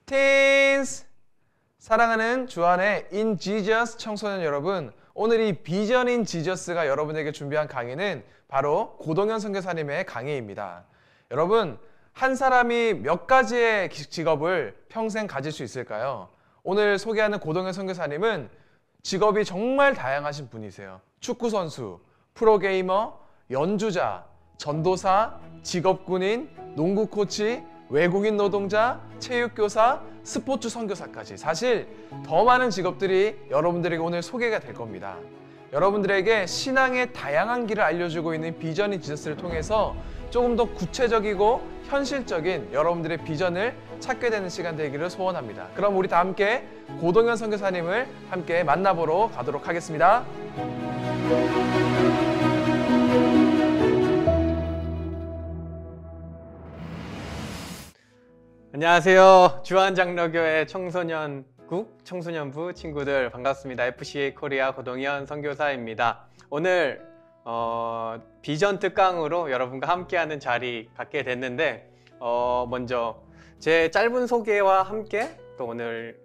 Teens! 사랑하는 주안의 In Jesus 청소년 여러분, 오늘 이 비전 인 지저스가 여러분에게 준비한 강의는 바로 고동현 선교사님의 강의입니다. 여러분, 한 사람이 몇 가지의 직업을 평생 가질 수 있을까요? 오늘 소개하는 고동현 선교사님은 직업이 정말 다양하신 분이세요. 축구선수, 프로게이머, 연주자, 전도사, 직업군인, 농구 코치, 외국인 노동자, 체육교사, 스포츠 선교사까지 사실 더 많은 직업들이 여러분들에게 오늘 소개가 될 겁니다. 여러분들에게 신앙의 다양한 길을 알려주고 있는 비전 인 지저스를 통해서 조금 더 구체적이고 현실적인 여러분들의 비전을 찾게 되는 시간 되기를 소원합니다. 그럼 우리 다 함께 고동현 선교사님을 함께 만나보러 가도록 하겠습니다. 안녕하세요. 주안장로교회 청소년국, 청소년부 친구들 반갑습니다. FCA 코리아 고동현 선교사입니다. 오늘 비전 특강으로 여러분과 함께하는 자리 갖게 됐는데 먼저 제 짧은 소개와 함께 또 오늘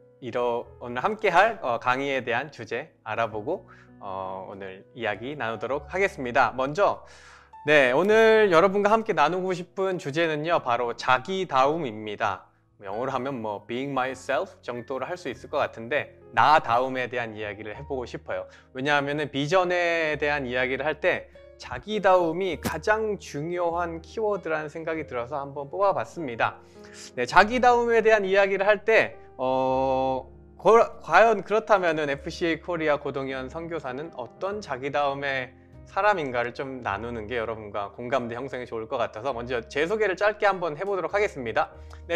함께할 강의에 대한 주제 알아보고 오늘 이야기 나누도록 하겠습니다. 먼저 오늘 여러분과 함께 나누고 싶은 주제는요, 바로 자기다움입니다. 영어로 하면 being myself 정도로 할 수 있을 것 같은데, 나다움에 대한 이야기를 해보고 싶어요. 왜냐하면 비전에 대한 이야기를 할 때 자기다움이 가장 중요한 키워드라는 생각이 들어서 한번 뽑아봤습니다. 자기다움에 대한 이야기를 할 때 과연 그렇다면 FCA 코리아 고동현 선교사는 어떤 자기다움의 사람인가를 좀 나누는 게 여러분과 공감대 형성이 좋을 것 같아서 먼저 제 소개를 짧게 한번 해보도록 하겠습니다.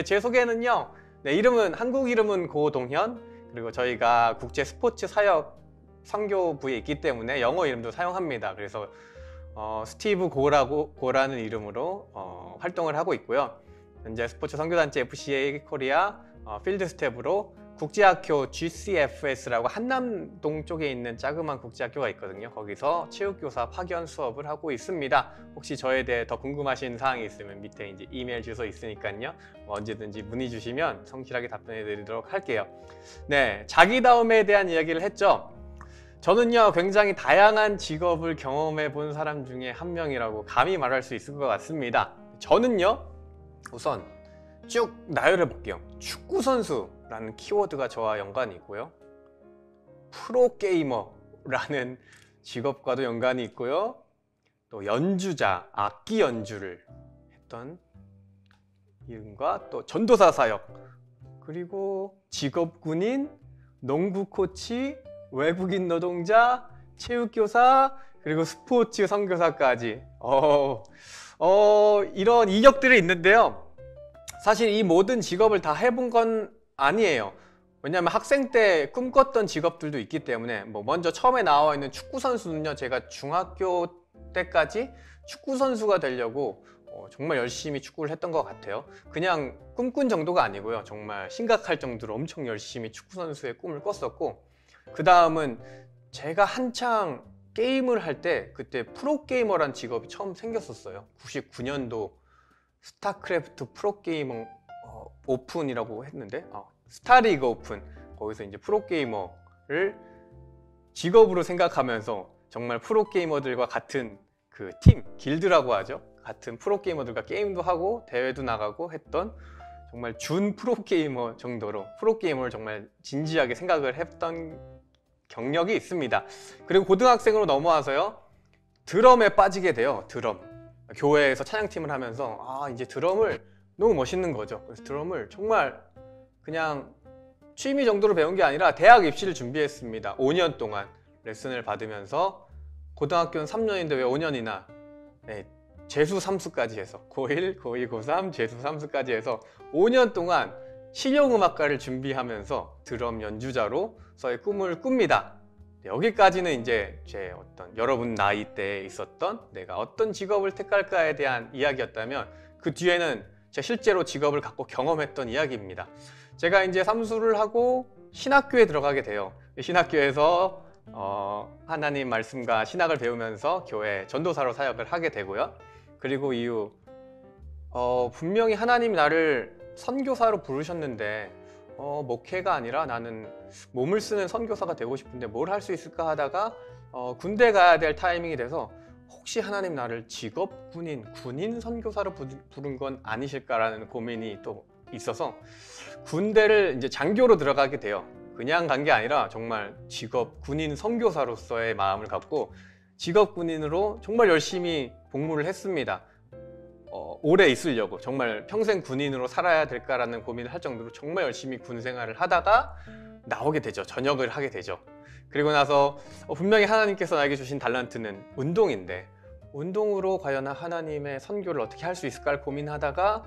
제 소개는요, 이름은 한국 이름은 고동현, 그리고 저희가 국제 스포츠 사역 선교부에 있기 때문에 영어 이름도 사용합니다. 그래서 스티브 고라는 이름으로 활동을 하고 있고요. 현재 스포츠 선교단체 FCA 코리아 필드 스텝으로 국제학교 GCFS라고 한남동 쪽에 있는 자그마한 국제학교가 있거든요. 거기서 체육교사 파견 수업을 하고 있습니다. 혹시 저에 대해 더 궁금하신 사항이 있으면 밑에 이제 이메일 주소 있으니까요. 언제든지 문의 주시면 성실하게 답변해 드리도록 할게요. 자기다움에 대한 이야기를 했죠. 저는요, 굉장히 다양한 직업을 경험해 본 사람 중에 한 명이라고 감히 말할 수 있을 것 같습니다. 저는요, 우선 쭉 나열해 볼게요. 축구선수라는 키워드가 저와 연관이 있고요, 프로게이머라는 직업과도 연관이 있고요, 또 연주자, 악기 연주를 했던 이름과 또 전도사 사역, 그리고 직업군인, 농구 코치, 외국인 노동자, 체육교사, 그리고 스포츠 선교사까지 이런 이력들이 있는데요. 사실 이 모든 직업을 다 해본 건 아니에요. 왜냐하면 학생 때 꿈꿨던 직업들도 있기 때문에 먼저 처음에 나와 있는 축구선수는요, 제가 중학교 때까지 축구선수가 되려고 정말 열심히 축구를 했던 것 같아요. 그냥 꿈꾼 정도가 아니고요, 정말 심각할 정도로 엄청 열심히 축구선수의 꿈을 꿨었고, 그 다음은 제가 한창 게임을 할 때 그때 프로게이머란 직업이 처음 생겼었어요. 99년도 스타크래프트 프로게이머 오픈이라고 했는데 스타리그 오픈, 거기서 이제 프로게이머를 직업으로 생각하면서 정말 프로게이머들과 같은 그 팀, 길드라고 하죠. 같은 프로게이머들과 게임도 하고 대회도 나가고 했던 정말 준 프로게이머 정도로 프로게이머를 정말 진지하게 생각을 했던 경력이 있습니다. 그리고 고등학생으로 넘어와서요, 드럼에 빠지게 돼요. 드럼. 교회에서 찬양팀을 하면서 이제 드럼을 너무 멋있는 거죠. 그래서 드럼을 정말 그냥 취미 정도로 배운 게 아니라 대학 입시를 준비했습니다. 5년 동안 레슨을 받으면서, 고등학교는 3년인데 왜 5년이나 재수 3수까지 해서 고1, 고2, 고3, 재수 3수까지 해서 5년 동안 실용음악과를 준비하면서 드럼 연주자로서의 꿈을 꿉니다. 여기까지는 이제 제 여러분 나이 때에 있었던 내가 어떤 직업을 택할까에 대한 이야기였다면, 그 뒤에는 제가 실제로 직업을 갖고 경험했던 이야기입니다. 제가 이제 삼수를 하고 신학교에 들어가게 돼요. 신학교에서 하나님 말씀과 신학을 배우면서 교회 전도사로 사역을 하게 되고요. 그리고 이후 분명히 하나님이 나를 선교사로 부르셨는데 목회가 아니라 나는 몸을 쓰는 선교사가 되고 싶은데 뭘 할 수 있을까 하다가 군대 가야 될 타이밍이 돼서 혹시 하나님 나를 직업 군인 선교사로 부른 건 아니실까라는 고민이 또 있어서 군대를 이제 장교로 들어가게 돼요. 그냥 간 게 아니라 정말 직업 군인 선교사로서의 마음을 갖고 직업 군인으로 정말 열심히 복무를 했습니다. 오래 있으려고 정말 평생 군인으로 살아야 될까라는 고민을 할 정도로 정말 열심히 군 생활을 하다가 나오게 되죠. 전역을 하게 되죠. 그리고 나서 분명히 하나님께서 나에게 주신 달란트는 운동인데 운동으로 과연 하나님의 선교를 어떻게 할 수 있을까를 고민하다가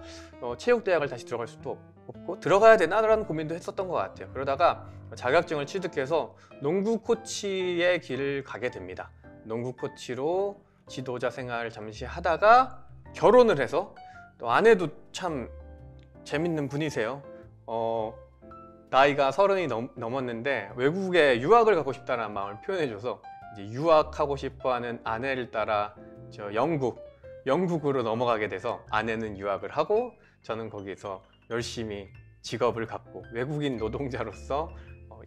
체육대학을 다시 들어갈 수도 없고 들어가야 되나라는 고민도 했었던 것 같아요. 그러다가 자격증을 취득해서 농구 코치의 길을 가게 됩니다. 농구 코치로 지도자 생활을 잠시 하다가 결혼을 해서 또 아내도 참 재밌는 분이세요. 나이가 30이 넘었는데 외국에 유학을 가고 싶다는 마음을 표현해줘서 이제 유학하고 싶어하는 아내를 따라 영국으로 넘어가게 돼서 아내는 유학을 하고 저는 거기서 열심히 직업을 갖고 외국인 노동자로서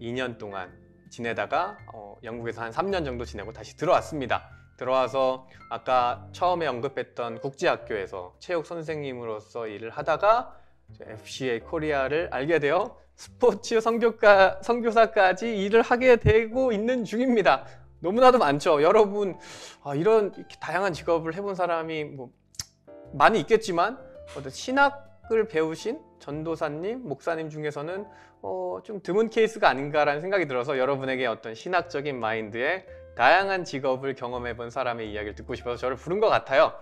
2년 동안 지내다가 영국에서 한 3년 정도 지내고 다시 들어왔습니다. 들어와서 아까 처음에 언급했던 국제학교에서 체육 선생님으로서 일을 하다가 FCA 코리아를 알게 되어 스포츠 선교사까지 일을 하게 되고 있는 중입니다. 너무나도 많죠. 여러분 이런 이렇게 다양한 직업을 해본 사람이 뭐 많이 있겠지만 신학을 배우신 전도사님, 목사님 중에서는 좀 드문 케이스가 아닌가라는 생각이 들어서 여러분에게 어떤 신학적인 마인드에 다양한 직업을 경험해 본 사람의 이야기를 듣고 싶어서 저를 부른 것 같아요.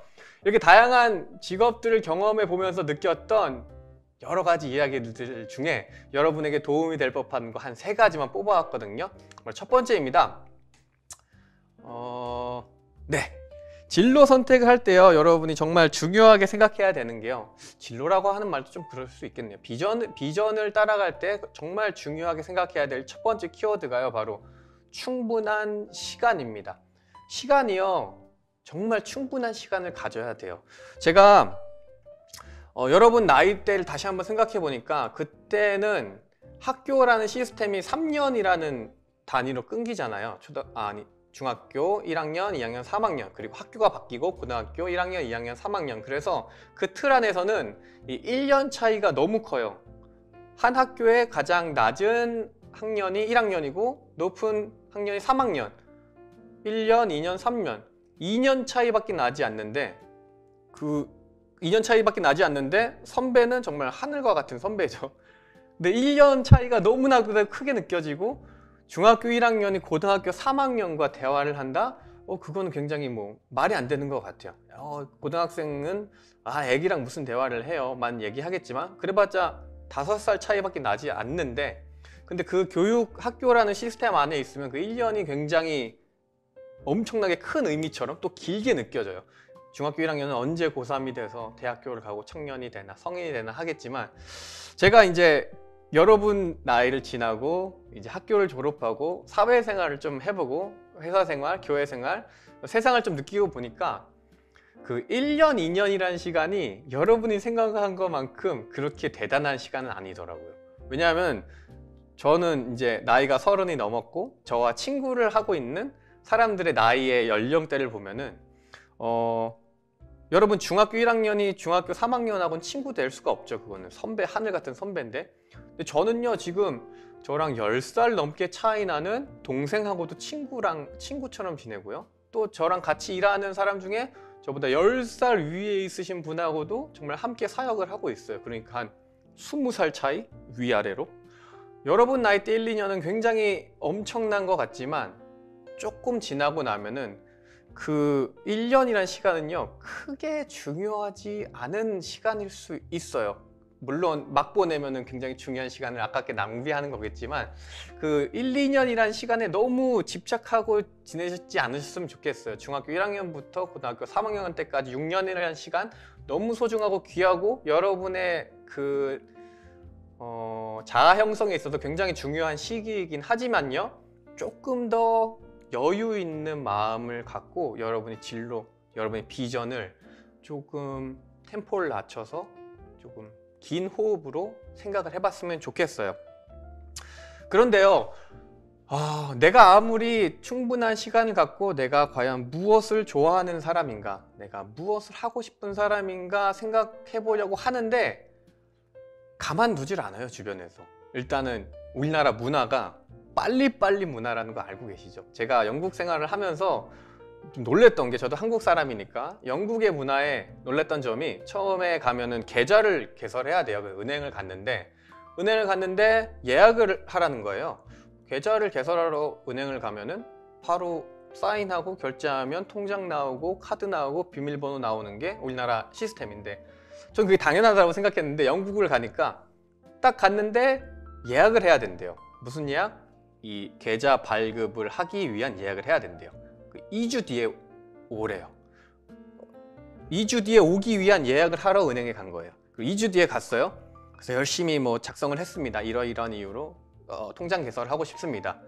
이렇게 다양한 직업들을 경험해 보면서 느꼈던 여러 가지 이야기들 중에 여러분에게 도움이 될 법한 거 한 3가지만 뽑아왔거든요. 첫 번째입니다. 네. 진로 선택을 할 때요, 여러분이 정말 중요하게 생각해야 되는 게요. 진로라고 하는 말도 좀 그럴 수 있겠네요. 비전을 따라갈 때 정말 중요하게 생각해야 될 첫 번째 키워드가요, 바로 충분한 시간입니다. 시간이요, 정말 충분한 시간을 가져야 돼요. 제가 여러분 나이대를 다시 한번 생각해 보니까 그때는 학교라는 시스템이 3년이라는 단위로 끊기잖아요. 중학교 1학년, 2학년, 3학년, 그리고 학교가 바뀌고 고등학교 1학년, 2학년, 3학년. 그래서 그 틀 안에서는 이 1년 차이가 너무 커요. 한 학교의 가장 낮은 학년이 1학년이고 높은 학년이 3학년. 1년, 2년, 3년. 2년 차이밖에 나지 않는데 그 2년 차이밖에 나지 않는데 선배는 정말 하늘과 같은 선배죠. 근데 1년 차이가 너무나 크게 느껴지고 중학교 1학년이 고등학교 3학년과 대화를 한다? 그거는 굉장히 말이 안 되는 것 같아요. 고등학생은 애기랑 무슨 대화를 해요? 만 얘기하겠지만 그래봤자 5살 차이밖에 나지 않는데 근데 그 학교라는 시스템 안에 있으면 그 1년이 굉장히 엄청나게 큰 의미처럼 또 길게 느껴져요. 중학교 1학년은 언제 고3이 돼서 대학교를 가고 청년이 되나 성인이 되나 하겠지만 제가 이제 여러분 나이를 지나고 이제 학교를 졸업하고 사회생활을 좀 해보고 회사생활, 교회생활, 세상을 좀 느끼고 보니까 그 1년, 2년이라는 시간이 여러분이 생각한 것만큼 그렇게 대단한 시간은 아니더라고요. 왜냐하면 저는 이제 나이가 30이 넘었고 저와 친구를 하고 있는 사람들의 나이의 연령대를 보면은 여러분 중학교 1학년이 중학교 3학년하고는 친구 될 수가 없죠. 그거는 선배, 하늘 같은 선배인데 근데 저는요 지금 저랑 10살 넘게 차이 나는 동생하고도 친구처럼 지내고요. 또 저랑 같이 일하는 사람 중에 저보다 10살 위에 있으신 분하고도 정말 함께 사역을 하고 있어요. 그러니까 한 20살 차이 위아래로. 여러분 나이 때 1, 2년은 굉장히 엄청난 것 같지만 조금 지나고 나면은 그 1년이라는 시간은요 크게 중요하지 않은 시간일 수 있어요. 물론 막 보내면은 굉장히 중요한 시간을 아깝게 낭비하는 거겠지만 그 1, 2년이라는 시간에 너무 집착하고 지내지 않으셨으면 좋겠어요. 중학교 1학년부터 고등학교 3학년 때까지 6년이라는 시간 너무 소중하고 귀하고 여러분의 그 자아 형성에 있어서 굉장히 중요한 시기이긴 하지만요 조금 더 여유 있는 마음을 갖고 여러분의 진로, 여러분의 비전을 조금 템포를 낮춰서 조금 긴 호흡으로 생각을 해봤으면 좋겠어요. 그런데요, 내가 아무리 충분한 시간을 갖고 내가 과연 무엇을 좋아하는 사람인가, 내가 무엇을 하고 싶은 사람인가 생각해 보려고 하는데 가만두질 않아요, 주변에서. 일단은 우리나라 문화가 빨리빨리 문화라는 거 알고 계시죠? 제가 영국 생활을 하면서 좀 놀랬던 게, 저도 한국 사람이니까 영국의 문화에 놀랬던 점이, 처음에 가면은 계좌를 개설해야 돼요. 은행을 갔는데 예약을 하라는 거예요. 계좌를 개설하러 은행을 가면은 바로 사인하고 결제하면 통장 나오고 카드 나오고 비밀번호 나오는 게 우리나라 시스템인데, 전 그게 당연하다고 생각했는데 영국을 가니까 딱 갔는데 예약을 해야 된대요. 무슨 예약? 이 계좌 발급을 하기 위한 예약을 해야 된대요. 2주 뒤에 오래요. 2주 뒤에 오기 위한 예약을 하러 은행에 간 거예요. 2주 뒤에 갔어요. 그래서 열심히 뭐 작성을 했습니다. 이런 이유로 통장 개설을 하고 싶습니다.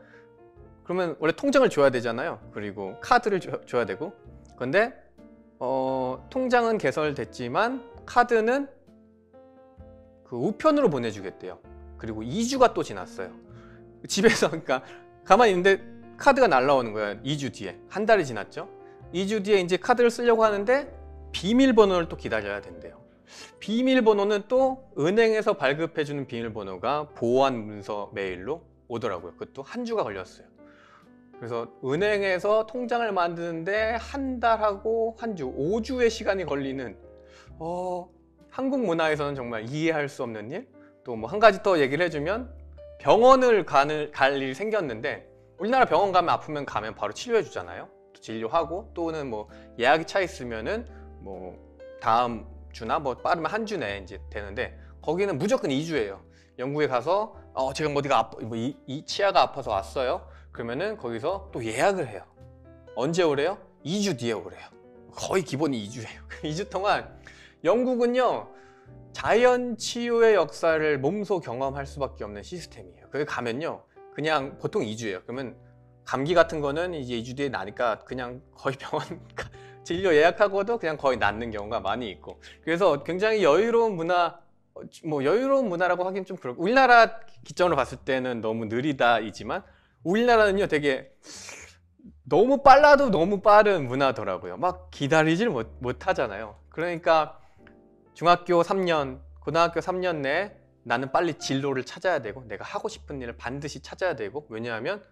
그러면 원래 통장을 줘야 되잖아요. 그리고 카드를 줘야 되고. 근데 통장은 개설됐지만 카드는 그 우편으로 보내주겠대요. 그리고 2주가 또 지났어요. 집에서, 그러니까 가만히 있는데 카드가 날라오는 거예요. 2주 뒤에. 한 달이 지났죠. 2주 뒤에 이제 카드를 쓰려고 하는데 비밀번호를 또 기다려야 된대요. 비밀번호는 또 은행에서 발급해주는 비밀번호가 보안 문서 메일로 오더라고요. 그것도 한 주가 걸렸어요. 그래서 은행에서 통장을 만드는데 한 달하고 한 주, 5주의 시간이 걸리는, 한국 문화에서는 정말 이해할 수 없는 일. 또 뭐 한 가지 더 얘기를 해주면, 병원을 갈 일이 생겼는데, 우리나라 병원 가면 바로 치료해 주잖아요. 진료하고, 또는 뭐 예약이 차 있으면은 뭐 다음 주나 뭐 빠르면 한 주 내에 이제 되는데, 거기는 무조건 2주예요. 영국에 가서 제가 어디가 이 치아가 아파서 왔어요. 그러면은 거기서 또 예약을 해요. 언제 오래요? 2주 뒤에 오래요. 거의 기본이 2주예요. 2주 동안 영국은요, 자연 치유의 역사를 몸소 경험할 수밖에 없는 시스템이에요. 거기 가면요, 그냥 보통 2주예요. 그러면 감기 같은 거는 이제 2주 뒤에 나니까 그냥 거의 병원 진료 예약하고도 그냥 거의 낫는 경우가 많이 있고, 그래서 굉장히 여유로운 문화, 뭐 여유로운 문화라고 하긴 좀 그렇고, 우리나라 기점으로 봤을 때는 너무 느리다이지만 우리나라는요 되게 너무 빨라도 너무 빠른 문화더라고요. 막 기다리질 못 하잖아요. 그러니까 중학교 3년, 고등학교 3년 내에 나는 빨리 진로를 찾아야 되고 내가 하고 싶은 일을 반드시 찾아야 되고, 왜냐하면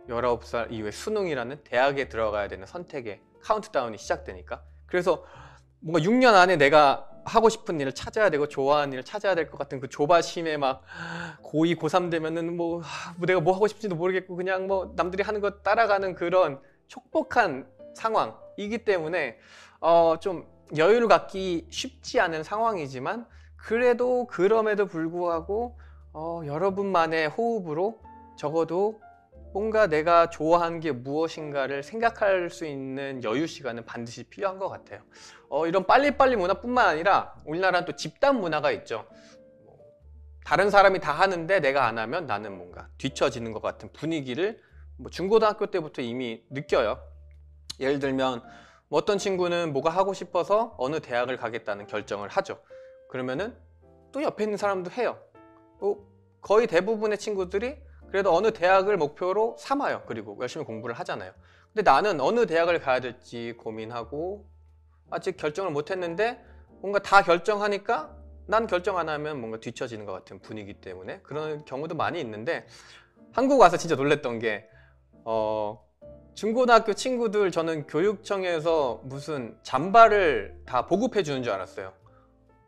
19살 이후에 수능이라는 대학에 들어가야 되는 선택의 카운트다운이 시작되니까. 그래서 뭔가 6년 안에 내가 하고 싶은 일을 찾아야 되고 좋아하는 일을 찾아야 될 것 같은 그 조바심에 막 고2, 고3 되면은 뭐 내가 뭐 하고 싶지도 모르겠고 그냥 뭐 남들이 하는 거 따라가는 그런 촉박한 상황이기 때문에 좀 여유를 갖기 쉽지 않은 상황이지만, 그래도 그럼에도 불구하고 여러분만의 호흡으로 적어도 뭔가 내가 좋아하는 게 무엇인가를 생각할 수 있는 여유 시간은 반드시 필요한 것 같아요. 이런 빨리빨리 문화뿐만 아니라 우리나라는 또 집단 문화가 있죠. 다른 사람이 다 하는데 내가 안 하면 나는 뭔가 뒤처지는 것 같은 분위기를 뭐 중고등학교 때부터 이미 느껴요. 예를 들면 뭐 어떤 친구는 뭐가 하고 싶어서 어느 대학을 가겠다는 결정을 하죠. 그러면은 또 옆에 있는 사람도 해요. 거의 대부분의 친구들이 그래도 어느 대학을 목표로 삼아요. 그리고 열심히 공부를 하잖아요. 근데 나는 어느 대학을 가야 될지 고민하고 아직 결정을 못 했는데, 뭔가 다 결정하니까 난 결정 안 하면 뭔가 뒤처지는 것 같은 분위기 때문에 그런 경우도 많이 있는데, 한국 와서 진짜 놀랬던 게 중고등학교 친구들, 저는 교육청에서 무슨 잠바를 다 보급해 주는 줄 알았어요.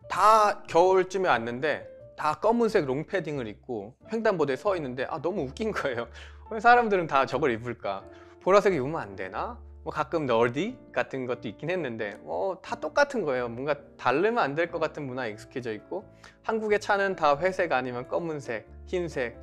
다 겨울쯤에 왔는데 다 검은색 롱패딩을 입고 횡단보도에 서 있는데 너무 웃긴 거예요. 왜 사람들은 다 저걸 입을까? 보라색 입으면 안 되나? 뭐 가끔 너디 같은 것도 있긴 했는데 다 똑같은 거예요. 뭔가 다르면 안 될 것 같은 문화에 익숙해져 있고, 한국의 차는 다 회색 아니면 검은색, 흰색,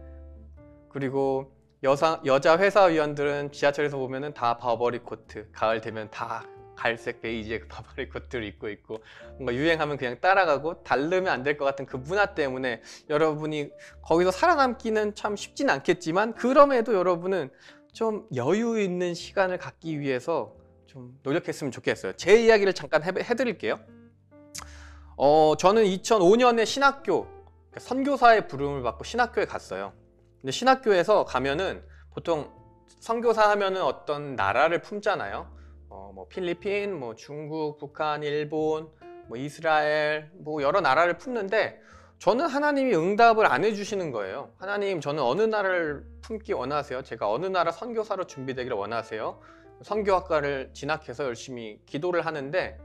그리고 여자 회사위원들은 지하철에서 보면은 다 버버리 코트, 가을 되면 다 갈색 베이지의 버버리 코트를 입고 있고, 뭔가 유행하면 그냥 따라가고 다르면 안 될 것 같은 그 문화 때문에 여러분이 거기서 살아남기는 참 쉽진 않겠지만, 그럼에도 여러분은 좀 여유 있는 시간을 갖기 위해서 좀 노력했으면 좋겠어요. 제 이야기를 잠깐 해드릴게요. 저는 2005년에 신학교, 선교사의 부름을 받고 신학교에 갔어요. 근데 신학교에서 가면은 보통 선교사 하면은 어떤 나라를 품잖아요. 뭐 필리핀, 뭐 중국, 북한, 일본, 뭐 이스라엘, 뭐 여러 나라를 품는데 저는 하나님이 응답을 안 해주시는 거예요. 하나님, 저는 어느 나라를 품기 원하세요? 제가 어느 나라 선교사로 준비되기를 원하세요? 선교학과를 진학해서 열심히 기도를 하는데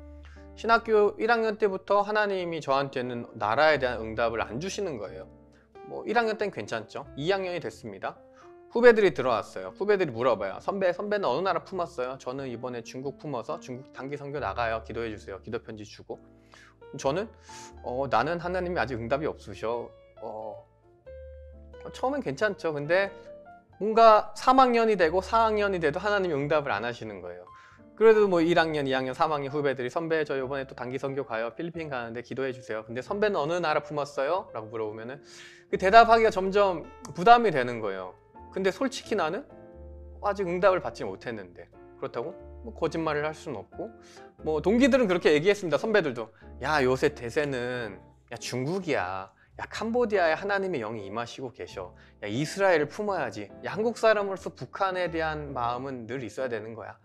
신학교 1학년 때부터 하나님이 저한테는 나라에 대한 응답을 안 주시는 거예요. 뭐 1학년 때는 괜찮죠. 2학년이 됐습니다. 후배들이 들어왔어요. 후배들이 물어봐요. 선배는 어느 나라 품었어요? 저는 이번에 중국 품어서 중국 단기 선교 나가요. 기도해 주세요. 기도 편지 주고. 저는 나는 하나님이 아직 응답이 없으셔. 처음엔 괜찮죠. 근데 뭔가 3학년이 되고 4학년이 돼도 하나님이 응답을 안 하시는 거예요. 그래도 뭐 1학년, 2학년, 3학년 후배들이 선배 저 이번에 또 단기 선교 가요. 필리핀 가는데 기도해 주세요. 근데 선배는 어느 나라 품었어요? 라고 물어보면은 그 대답하기가 점점 부담이 되는 거예요. 근데 솔직히 나는 아직 응답을 받지 못했는데 그렇다고 뭐 거짓말을 할 수는 없고 뭐 동기들은 그렇게 얘기했습니다. 선배들도 야 요새 대세는 야 중국이야, 야 캄보디아에 하나님의 영이 임하시고 계셔, 야 이스라엘을 품어야지, 야 한국 사람으로서 북한에 대한 마음은 늘 있어야 되는 거야,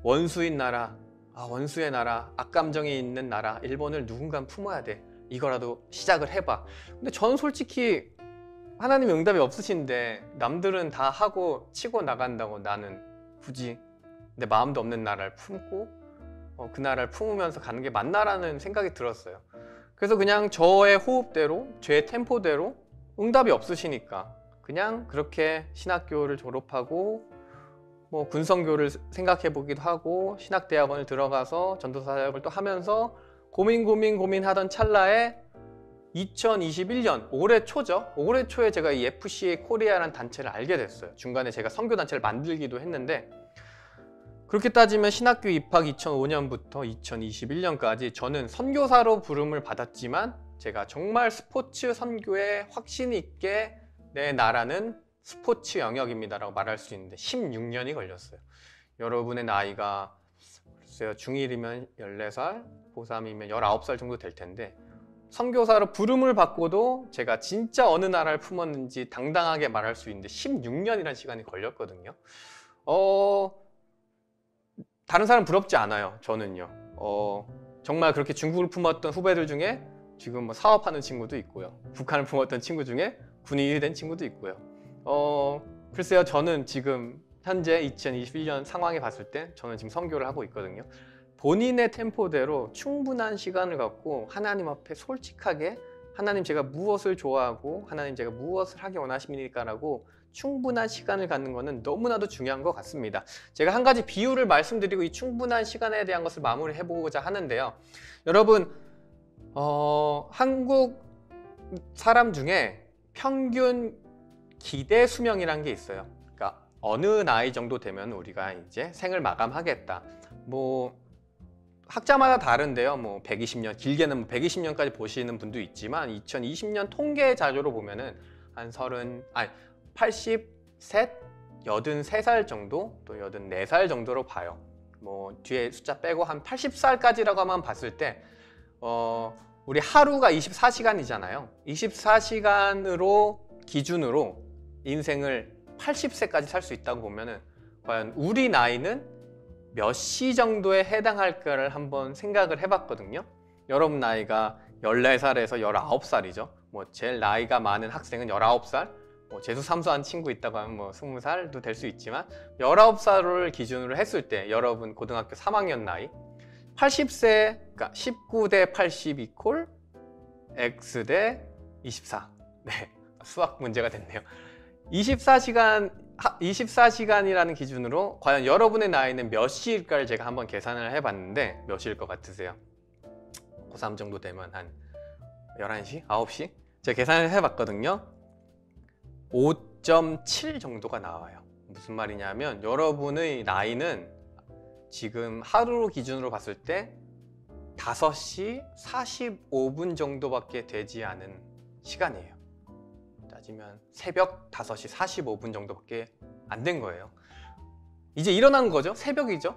원수인 나라, 원수의 나라, 악감정이 있는 나라 일본을 누군가 품어야 돼, 이거라도 시작을 해봐. 근데 저는 솔직히 하나님 응답이 없으신데 남들은 다 하고 치고 나간다고 나는 굳이 내 마음도 없는 나라를 품고 그 나라를 품으면서 가는 게 맞나라는 생각이 들었어요. 그래서 그냥 저의 호흡대로 제 템포대로 응답이 없으시니까 그냥 그렇게 신학교를 졸업하고 뭐 군성교를 생각해 보기도 하고 신학대학원을 들어가서 전도사 사역을 또 하면서 고민하던 찰나에 2021년 올해 초죠. 올해 초에 제가 이 FCA 코리아라는 단체를 알게 됐어요. 중간에 제가 선교 단체를 만들기도 했는데 그렇게 따지면 신학교 입학 2005년부터 2021년까지 저는 선교사로 부름을 받았지만 제가 정말 스포츠 선교에 확신 있게 내 나라는 스포츠 영역입니다 라고 말할 수 있는데 16년이 걸렸어요. 여러분의 나이가 글쎄요, 중1이면 14살, 고3이면 19살 정도 될 텐데 선교사로 부름을 받고도 제가 진짜 어느 나라를 품었는지 당당하게 말할 수 있는데 16년이라는 시간이 걸렸거든요. 다른 사람 부럽지 않아요. 저는요. 정말 그렇게 중국을 품었던 후배들 중에 지금 뭐 사업하는 친구도 있고요. 북한을 품었던 친구 중에 군인이 된 친구도 있고요. 글쎄요, 저는 지금 현재 2021년 상황에 봤을 때 저는 지금 선교를 하고 있거든요. 본인의 템포대로 충분한 시간을 갖고 하나님 앞에 솔직하게 하나님 제가 무엇을 좋아하고 하나님 제가 무엇을 하기 원하십니까? 라고 충분한 시간을 갖는 것은 너무나도 중요한 것 같습니다. 제가 한 가지 비유를 말씀드리고 이 충분한 시간에 대한 것을 마무리해 보고자 하는데요. 여러분, 한국 사람 중에 평균 기대 수명이라는 게 있어요. 그러니까 어느 나이 정도 되면 우리가 이제 생을 마감하겠다. 뭐 학자마다 다른데요. 뭐 120년, 길게는 뭐 120년까지 보시는 분도 있지만 2020년 통계 자료로 보면은 한 83, 83살 정도 또 84살 정도로 봐요. 뭐 뒤에 숫자 빼고 한 80살까지라고만 봤을 때 우리 하루가 24시간이잖아요. 24시간으로 기준으로 인생을 80세까지 살 수 있다고 보면은 과연 우리 나이는 몇 시 정도에 해당할까를 한번 생각을 해봤거든요. 여러분 나이가 14살에서 19살이죠. 뭐 제일 나이가 많은 학생은 19살, 뭐 재수 삼수한 친구 있다고 하면 뭐 20살도 될 수 있지만 19살을 기준으로 했을 때 여러분 고등학교 3학년 나이 80세, 그러니까 19대 80 이퀄 X 대 24. 네, 수학 문제가 됐네요. 24시간이라는 기준으로 과연 여러분의 나이는 몇 시일까를 제가 한번 계산을 해봤는데 몇 시일 것 같으세요? 고3 정도 되면 한 11시? 9시? 제가 계산을 해봤거든요. 5.7 정도가 나와요. 무슨 말이냐면 여러분의 나이는 지금 하루 기준으로 봤을 때 5시 45분 정도밖에 되지 않은 시간이에요. 따지면 새벽 5시 45분 정도밖에 안 된 거예요. 이제 일어난 거죠. 새벽이죠.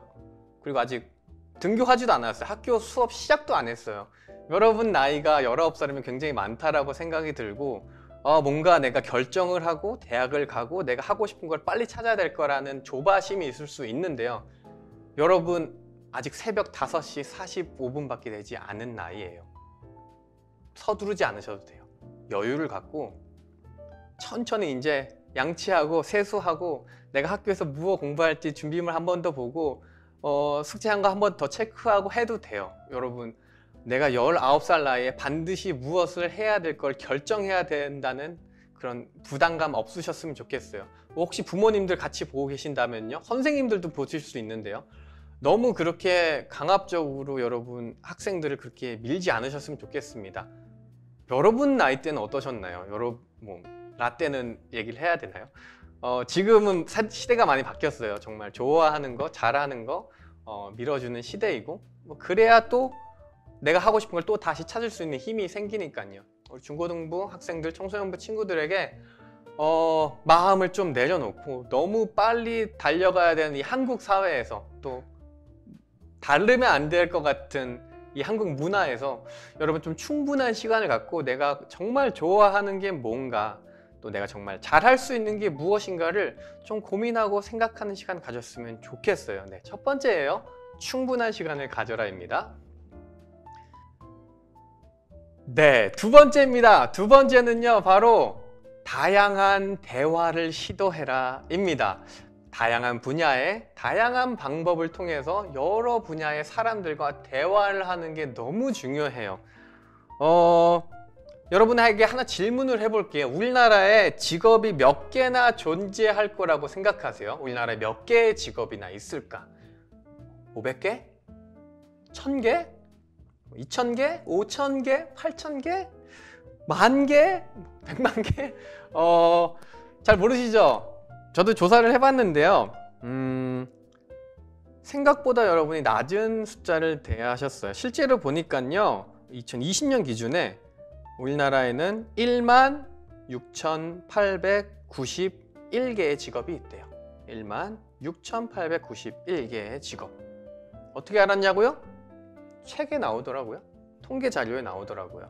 그리고 아직 등교하지도 않았어요. 학교 수업 시작도 안 했어요. 여러분 나이가 19살이면 굉장히 많다라고 생각이 들고 뭔가 내가 결정을 하고 대학을 가고 내가 하고 싶은 걸 빨리 찾아야 될 거라는 조바심이 있을 수 있는데요. 여러분 아직 새벽 5시 45분밖에 되지 않은 나이예요. 서두르지 않으셔도 돼요. 여유를 갖고 천천히 이제 양치하고 세수하고 내가 학교에서 무엇 공부할지 준비물 한 번 더 보고 숙제한 거 한 번 더 체크하고 해도 돼요. 여러분 내가 19살 나이에 반드시 무엇을 해야 될 걸 결정해야 된다는 그런 부담감 없으셨으면 좋겠어요. 혹시 부모님들 같이 보고 계신다면요, 선생님들도 보실 수 있는데요, 너무 그렇게 강압적으로 여러분 학생들을 그렇게 밀지 않으셨으면 좋겠습니다. 여러분 나이 때는 어떠셨나요? 라떼는 얘기를 해야 되나요? 지금은 시대가 많이 바뀌었어요. 정말 좋아하는 거, 잘하는 거 밀어주는 시대이고, 그래야 또 내가 하고 싶은 걸 또 다시 찾을 수 있는 힘이 생기니까요. 우리 중고등부 학생들, 청소년부 친구들에게 마음을 좀 내려놓고 너무 빨리 달려가야 되는 이 한국 사회에서, 또 다르면 안 될 것 같은 이 한국 문화에서 여러분 좀 충분한 시간을 갖고 내가 정말 좋아하는 게 뭔가, 또 내가 정말 잘할 수 있는 게 무엇인가를 좀 고민하고 생각하는 시간 가졌으면 좋겠어요. 네, 첫 번째예요. 충분한 시간을 가져라입니다. 네, 두 번째입니다. 두 번째는요, 바로 다양한 대화를 시도해라 입니다. 다양한 분야의 다양한 방법을 통해서 여러 분야의 사람들과 대화를 하는 게 너무 중요해요. 여러분에게 하나 질문을 해볼게요. 우리나라에 직업이 몇 개나 존재할 거라고 생각하세요? 우리나라에 몇 개의 직업이나 있을까? 500개? 1000개? 2000개? 5000개? 8000개? 10,000개? 100만 개? 잘 모르시죠? 저도 조사를 해봤는데요. 생각보다 여러분이 낮은 숫자를 대하셨어요. 실제로 보니까요, 2020년 기준에 우리나라에는 16,891개의 직업이 있대요. 16,891개의 직업. 어떻게 알았냐고요? 책에 나오더라고요. 통계 자료에 나오더라고요.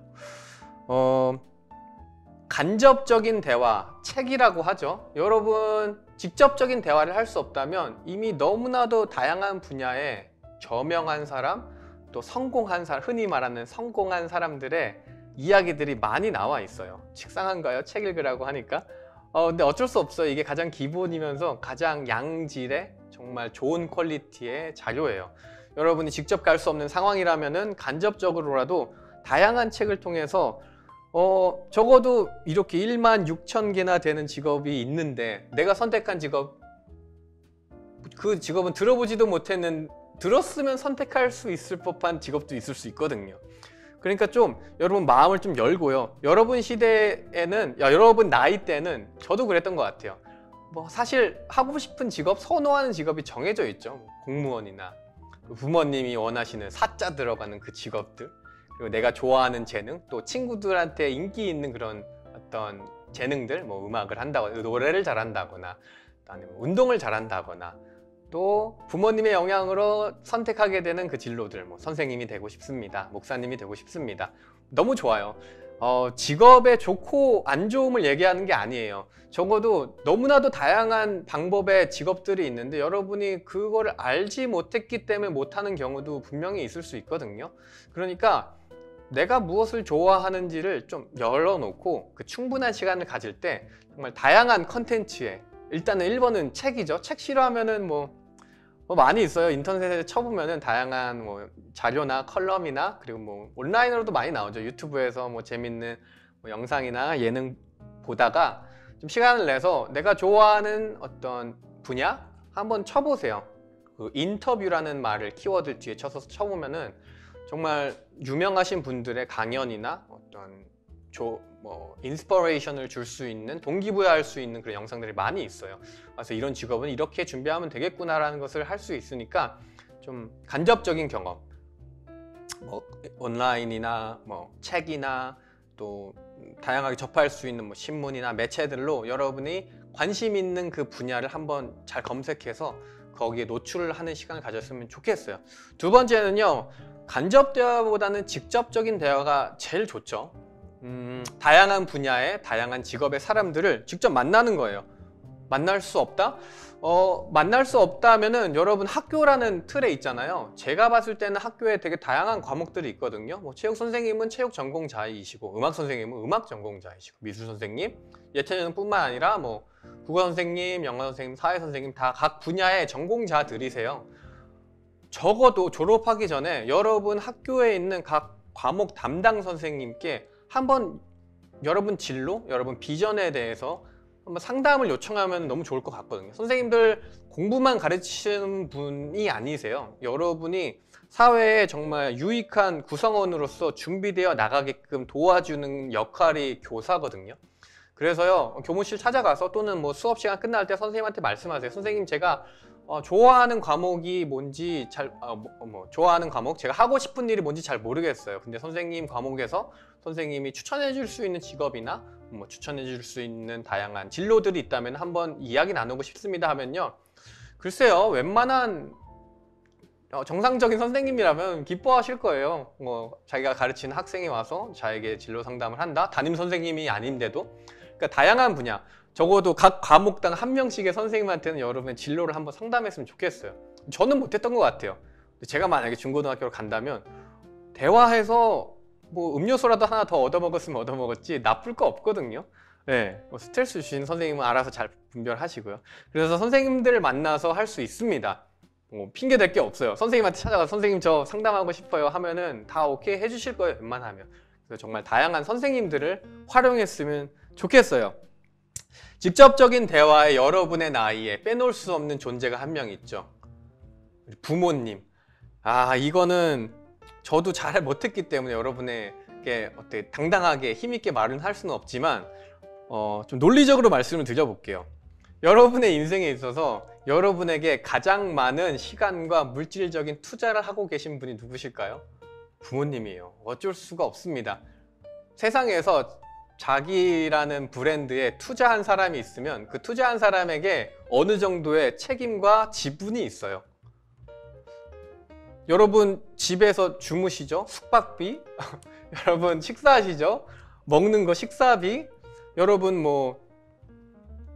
간접적인 대화, 책이라고 하죠. 여러분 직접적인 대화를 할 수 없다면 이미 너무나도 다양한 분야에 저명한 사람, 또 성공한 사람, 흔히 말하는 성공한 사람들의 이야기들이 많이 나와 있어요. 식상한가요? 책 읽으라고 하니까. 근데 어쩔 수 없어요. 이게 가장 기본이면서 가장 양질의 정말 좋은 퀄리티의 자료예요. 여러분이 직접 갈 수 없는 상황이라면은 간접적으로라도 다양한 책을 통해서 적어도 이렇게 16,000개나 되는 직업이 있는데, 내가 선택한 직업, 그 직업은 들어보지도 못했는, 들었으면 선택할 수 있을 법한 직업도 있을 수 있거든요. 그러니까 좀 여러분 마음을 좀 열고요. 여러분 시대에는, 여러분 나이 때는 저도 그랬던 것 같아요. 사실 하고 싶은 직업, 선호하는 직업이 정해져 있죠. 공무원이나 부모님이 원하시는 사자 들어가는 그 직업들, 그리고 내가 좋아하는 재능, 또 친구들한테 인기 있는 그런 어떤 재능들, 음악을 한다거나 노래를 잘한다거나 아니면 운동을 잘한다거나, 또 부모님의 영향으로 선택하게 되는 그 진로들, 선생님이 되고 싶습니다, 목사님이 되고 싶습니다. 너무 좋아요. 직업의 좋고 안 좋음을 얘기하는 게 아니에요. 적어도 너무나도 다양한 방법의 직업들이 있는데 여러분이 그거를 알지 못했기 때문에 못하는 경우도 분명히 있을 수 있거든요. 그러니까 내가 무엇을 좋아하는지를 좀 열어놓고 그 충분한 시간을 가질 때 정말 다양한 컨텐츠에, 일단은 1번은 책이죠. 책 싫어하면은 많이 있어요. 인터넷에 쳐보면은 다양한 자료나 컬럼이나, 그리고 온라인으로도 많이 나오죠. 유튜브에서 재밌는 영상이나 예능 보다가 좀 시간을 내서 내가 좋아하는 어떤 분야 한번 쳐보세요. 그 인터뷰라는 말을 키워드 뒤에 쳐보면은 정말 유명하신 분들의 강연이나 어떤 인스퍼레이션을 줄 수 있는, 동기부여할 수 있는 그런 영상들이 많이 있어요. 그래서 이런 직업은 이렇게 준비하면 되겠구나라는 것을 할 수 있으니까 좀 간접적인 경험, 온라인이나 책이나 또 다양하게 접할 수 있는 신문이나 매체들로 여러분이 관심 있는 그 분야를 한번 잘 검색해서 거기에 노출을 하는 시간을 가졌으면 좋겠어요. 두 번째는요, 간접 대화보다는 직접적인 대화가 제일 좋죠. 다양한 분야의 다양한 직업의 사람들을 직접 만나는 거예요. 만날 수 없다? 만날 수 없다면은 여러분 학교라는 틀에 있잖아요. 제가 봤을 때는 학교에 되게 다양한 과목들이 있거든요. 뭐 체육 선생님은 체육 전공자이시고, 음악 선생님은 음악 전공자이시고, 미술 선생님, 예체능뿐만 아니라 뭐 국어 선생님, 영어 선생님, 사회 선생님 다 각 분야의 전공자들이세요. 적어도 졸업하기 전에 여러분 학교에 있는 각 과목 담당 선생님께 한번 여러분 진로, 여러분 비전에 대해서 한번 상담을 요청하면 너무 좋을 것 같거든요. 선생님들 공부만 가르치시는 분이 아니세요. 여러분이 사회에 정말 유익한 구성원으로서 준비되어 나가게끔 도와주는 역할이 교사거든요. 그래서요, 교무실 찾아가서 또는 뭐 수업 시간 끝날 때 선생님한테 말씀하세요. 선생님, 제가 좋아하는 과목이 뭔지 좋아하는 과목, 제가 하고 싶은 일이 뭔지 잘 모르겠어요. 근데 선생님 과목에서 선생님이 추천해 줄 수 있는 직업이나 뭐 추천해 줄 수 있는 다양한 진로들이 있다면 한번 이야기 나누고 싶습니다 하면요, 글쎄요, 웬만한 정상적인 선생님이라면 기뻐하실 거예요. 뭐 자기가 가르치는 학생이 와서 자에게 진로 상담을 한다? 담임 선생님이 아닌데도. 그러니까 다양한 분야, 적어도 각 과목당 한 명씩의 선생님한테는 여러분의 진로를 한번 상담했으면 좋겠어요. 저는 못했던 것 같아요. 제가 만약에 중고등학교를 간다면 대화해서 뭐 음료수라도 하나 더 얻어먹었으면 얻어먹었지 나쁠 거 없거든요. 네, 뭐 스트레스 주신 선생님은 알아서 잘 분별하시고요. 그래서 선생님들을 만나서 할 수 있습니다. 핑계 댈 게 없어요. 선생님한테 찾아가서 선생님 저 상담하고 싶어요 하면은 다 오케이 해주실 거예요, 웬만하면. 그래서 정말 다양한 선생님들을 활용했으면 좋겠어요. 직접적인 대화에 여러분의 나이에 빼놓을 수 없는 존재가 한 명 있죠. 부모님. 이거는 저도 잘 못했기 때문에 여러분에게 어떻게 당당하게 힘있게 말은 할 수는 없지만 좀 논리적으로 말씀을 드려볼게요. 여러분의 인생에 있어서 여러분에게 가장 많은 시간과 물질적인 투자를 하고 계신 분이 누구실까요? 부모님이에요. 어쩔 수가 없습니다. 세상에서 자기라는 브랜드에 투자한 사람이 있으면 그 투자한 사람에게 어느 정도의 책임과 지분이 있어요. 여러분 집에서 주무시죠? 숙박비? 여러분 식사하시죠? 먹는 거 식사비? 여러분 뭐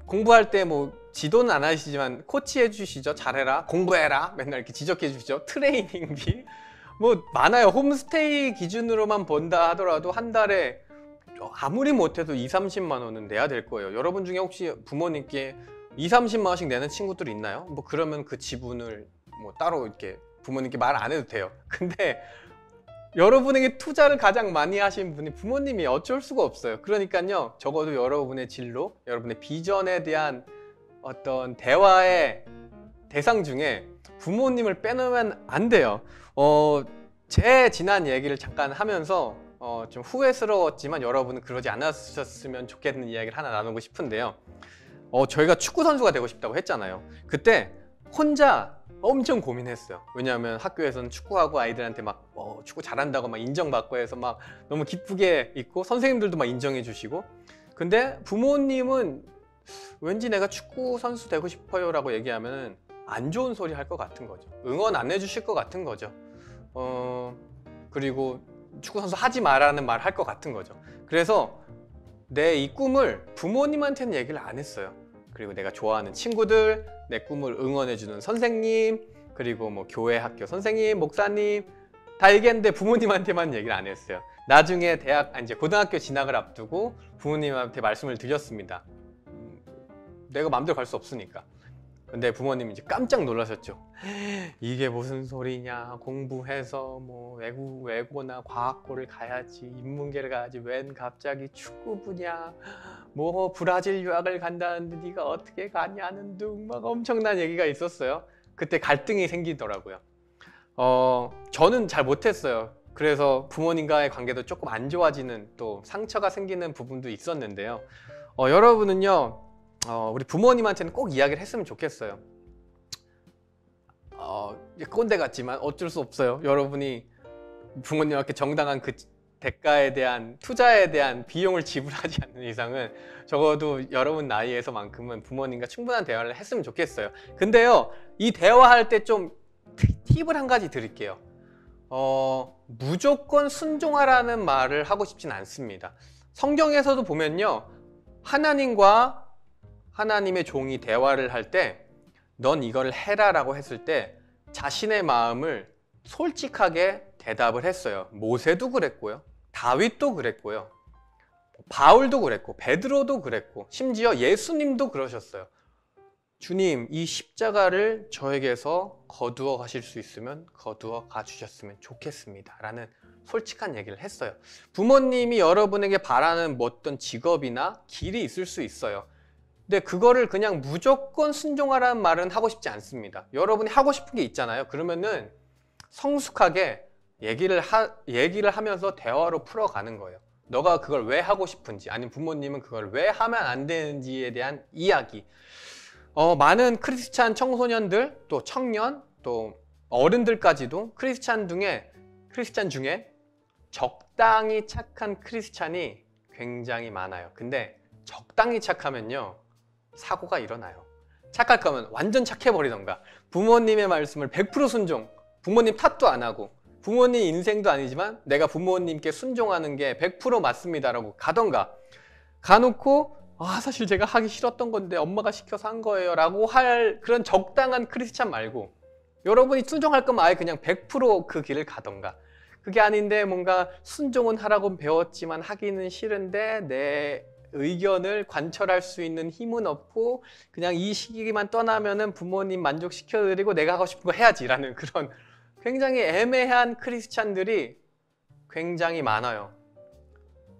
공부할 때 뭐 지도는 안 하시지만 코치해 주시죠? 잘해라, 공부해라, 맨날 이렇게 지적해 주시죠? 트레이닝비? 뭐 많아요. 홈스테이 기준으로만 본다 하더라도 한 달에 아무리 못해도 20-30만 원은 내야 될 거예요. 여러분 중에 혹시 부모님께 20-30만 원씩 내는 친구들 있나요? 뭐 그러면 그 지분을 뭐 따로 이렇게 부모님께 말 안 해도 돼요. 근데 여러분에게 투자를 가장 많이 하신 분이 부모님이 어쩔 수가 없어요. 그러니까요, 적어도 여러분의 진로, 여러분의 비전에 대한 어떤 대화의 대상 중에 부모님을 빼놓으면 안 돼요. 제 지난 얘기를 잠깐 하면서 좀 후회스러웠지만 여러분은 그러지 않았으면 좋겠는 이야기를 하나 나누고 싶은데요. 저희가 축구 선수가 되고 싶다고 했잖아요. 그때 혼자 엄청 고민했어요. 왜냐하면 학교에서는 축구하고 아이들한테 막 축구 잘한다고 막 인정받고 해서 막 너무 기쁘게 있고 선생님들도 막 인정해 주시고, 근데 부모님은 왠지 내가 축구 선수 되고 싶어요 라고 얘기하면 안 좋은 소리 할 것 같은 거죠. 응원 안 해주실 것 같은 거죠. 그리고 축구 선수 하지 마라는 말 할 것 같은 거죠. 그래서 내 이 꿈을 부모님한테는 얘기를 안 했어요. 그리고 내가 좋아하는 친구들, 내 꿈을 응원해주는 선생님, 그리고 뭐 교회 학교 선생님, 목사님 다 얘기했는데 부모님한테만 얘기를 안 했어요. 나중에 이제 고등학교 진학을 앞두고 부모님한테 말씀을 드렸습니다. 내가 마음대로 갈 수 없으니까. 근데 부모님이 이제 깜짝 놀라셨죠. 이게 무슨 소리냐, 공부해서 뭐 외고나 과학고를 가야지, 인문계를 가야지, 웬 갑자기 축구부냐, 뭐 브라질 유학을 간다는데 네가 어떻게 가냐는 둥 막 엄청난 얘기가 있었어요. 그때 갈등이 생기더라고요. 저는 잘 못했어요. 그래서 부모님과의 관계도 조금 안 좋아지는, 또 상처가 생기는 부분도 있었는데요. 여러분은요, 우리 부모님한테는 꼭 이야기를 했으면 좋겠어요. 꼰대 같지만 어쩔 수 없어요. 여러분이 부모님한테 정당한 그 대가에 대한, 투자에 대한 비용을 지불하지 않는 이상은 적어도 여러분 나이에서만큼은 부모님과 충분한 대화를 했으면 좋겠어요. 근데요, 이 대화할 때 좀 팁을 한 가지 드릴게요. 무조건 순종하라는 말을 하고 싶진 않습니다. 성경에서도 보면요, 하나님과 하나님의 종이 대화를 할 때 넌 이걸 해라 라고 했을 때 자신의 마음을 솔직하게 대답을 했어요. 모세도 그랬고요, 다윗도 그랬고요, 바울도 그랬고, 베드로도 그랬고, 심지어 예수님도 그러셨어요. 주님, 이 십자가를 저에게서 거두어 가실 수 있으면 거두어 가주셨으면 좋겠습니다 라는 솔직한 얘기를 했어요. 부모님이 여러분에게 바라는 어떤 직업이나 길이 있을 수 있어요. 근데 그거를 그냥 무조건 순종하라는 말은 하고 싶지 않습니다. 여러분이 하고 싶은 게 있잖아요. 그러면은 성숙하게 얘기를 하면서 대화로 풀어가는 거예요. 너가 그걸 왜 하고 싶은지, 아니면 부모님은 그걸 왜 하면 안 되는지에 대한 이야기. 많은 크리스찬 청소년들, 또 청년, 또 어른들까지도 크리스찬 중에 적당히 착한 크리스찬이 굉장히 많아요. 근데 적당히 착하면요, 사고가 일어나요. 착할 거면 완전 착해버리던가, 부모님의 말씀을 100% 순종, 부모님 탓도 안 하고, 부모님 인생도 아니지만 내가 부모님께 순종하는 게 100% 맞습니다라고 가던가, 가놓고 사실 제가 하기 싫었던 건데 엄마가 시켜서 한 거예요 라고 할 그런 적당한 크리스찬 말고, 여러분이 순종할 거면 아예 그냥 100% 그 길을 가던가, 그게 아닌데 뭔가 순종은 하라고 배웠지만 하기는 싫은데 내 의견을 관철할 수 있는 힘은 없고 그냥 이 시기만 떠나면은 부모님 만족시켜드리고 내가 하고 싶은 거 해야지라는 그런 굉장히 애매한 크리스찬들이 굉장히 많아요.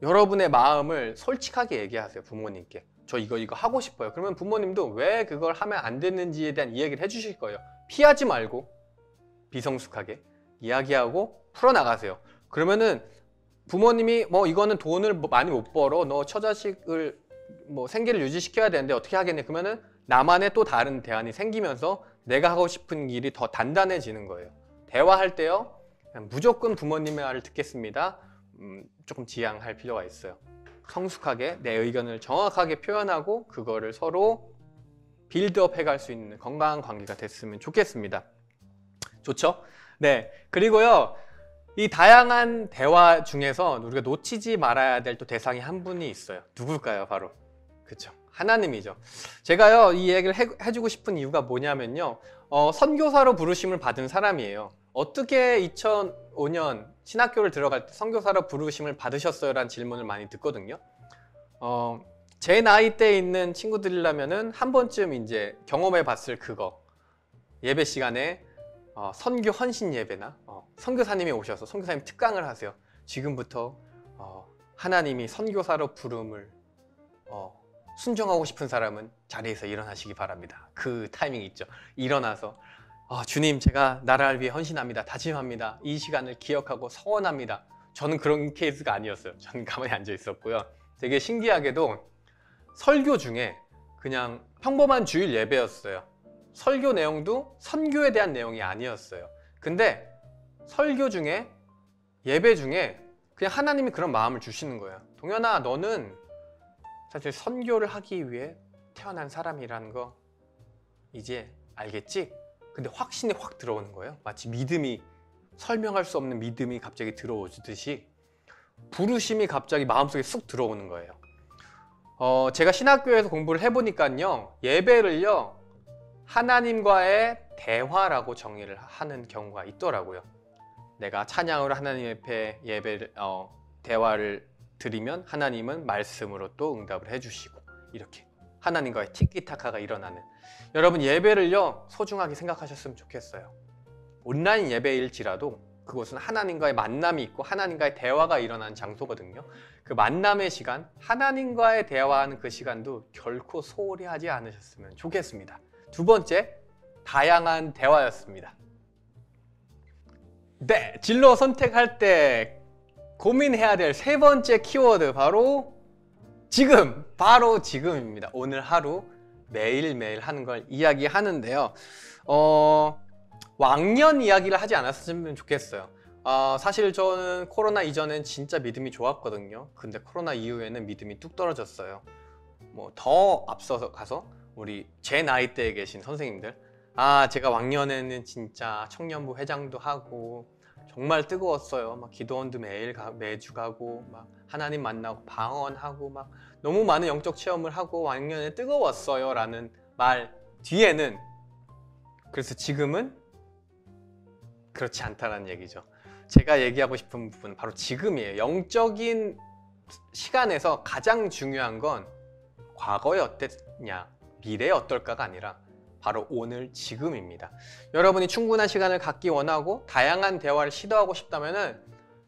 여러분의 마음을 솔직하게 얘기하세요. 부모님께 저 이거 하고 싶어요. 그러면 부모님도 왜 그걸 하면 안 됐는지에 대한 이야기를 해주실 거예요. 피하지 말고 비성숙하게 이야기하고 풀어나가세요. 그러면은 부모님이 이거는 돈을 많이 못 벌어, 너 처자식을 생계를 유지시켜야 되는데 어떻게 하겠니? 그러면은 나만의 또 다른 대안이 생기면서 내가 하고 싶은 길이 더 단단해지는 거예요. 대화할 때요, 무조건 부모님의 말을 듣겠습니다, 조금 지양할 필요가 있어요. 성숙하게 내 의견을 정확하게 표현하고 그거를 서로 빌드업 해갈 수 있는 건강한 관계가 됐으면 좋겠습니다. 좋죠? 네, 그리고요, 이 다양한 대화 중에서 우리가 놓치지 말아야 될 또 대상이 한 분이 있어요. 누굴까요? 바로 그쵸, 하나님이죠. 제가요 이 얘기를 해주고 싶은 이유가 뭐냐면요, 선교사로 부르심을 받은 사람이에요. 어떻게 2005년 신학교를 들어갈 때 선교사로 부르심을 받으셨어요? 라는 질문을 많이 듣거든요. 제 나이대에 있는 친구들이라면은 한 번쯤 이제 경험해 봤을 그거, 예배 시간에 선교 헌신 예배나 선교사님이 오셔서 선교사님 특강을 하세요. 지금부터 하나님이 선교사로 부름을 순종하고 싶은 사람은 자리에서 일어나시기 바랍니다. 그 타이밍 있죠. 일어나서 주님, 제가 나라를 위해 헌신합니다. 다짐합니다. 이 시간을 기억하고 서원합니다. 저는 그런 케이스가 아니었어요. 저는 가만히 앉아 있었고요. 되게 신기하게도 설교 중에 그냥 평범한 주일 예배였어요. 설교 내용도 선교에 대한 내용이 아니었어요. 근데 설교 중에, 예배 중에 그냥 하나님이 그런 마음을 주시는 거예요. 동현아, 너는 사실 선교를 하기 위해 태어난 사람이라는 거 이제 알겠지? 근데 확신이 확 들어오는 거예요. 마치 믿음이, 설명할 수 없는 믿음이 갑자기 들어오듯이 부르심이 갑자기 마음속에 쑥 들어오는 거예요. 제가 신학교에서 공부를 해보니까요, 예배를요 하나님과의 대화라고 정의를 하는 경우가 있더라고요. 내가 찬양으로 하나님 앞에 대화를 드리면 하나님은 말씀으로 또 응답을 해주시고, 이렇게 하나님과의 티키타카가 일어나는, 여러분 예배를요 소중하게 생각하셨으면 좋겠어요. 온라인 예배일지라도 그곳은 하나님과의 만남이 있고 하나님과의 대화가 일어나는 장소거든요. 그 만남의 시간, 하나님과의 대화하는 그 시간도 결코 소홀히 하지 않으셨으면 좋겠습니다. 두 번째, 다양한 대화였습니다. 네, 진로 선택할 때 고민해야 될 세 번째 키워드, 바로 지금, 바로 지금입니다. 오늘 하루 매일매일 하는 걸 이야기하는데요. 왕년 이야기를 하지 않았으면 좋겠어요. 사실 저는 코로나 이전엔 진짜 믿음이 좋았거든요. 근데 코로나 이후에는 믿음이 뚝 떨어졌어요. 더 앞서서 가서 우리 제 나이대에 계신 선생님들, 제가 왕년에는 진짜 청년부 회장도 하고 정말 뜨거웠어요. 막 기도원도 매주 가고 막 하나님 만나고 방언하고 막 너무 많은 영적 체험을 하고 왕년에 뜨거웠어요 라는 말 뒤에는 그래서 지금은 그렇지 않다라는 얘기죠. 제가 얘기하고 싶은 부분은 바로 지금이에요. 영적인 시간에서 가장 중요한 건 과거에 어땠냐, 미래에 어떨까가 아니라 바로 오늘 지금입니다. 여러분이 충분한 시간을 갖기 원하고 다양한 대화를 시도하고 싶다면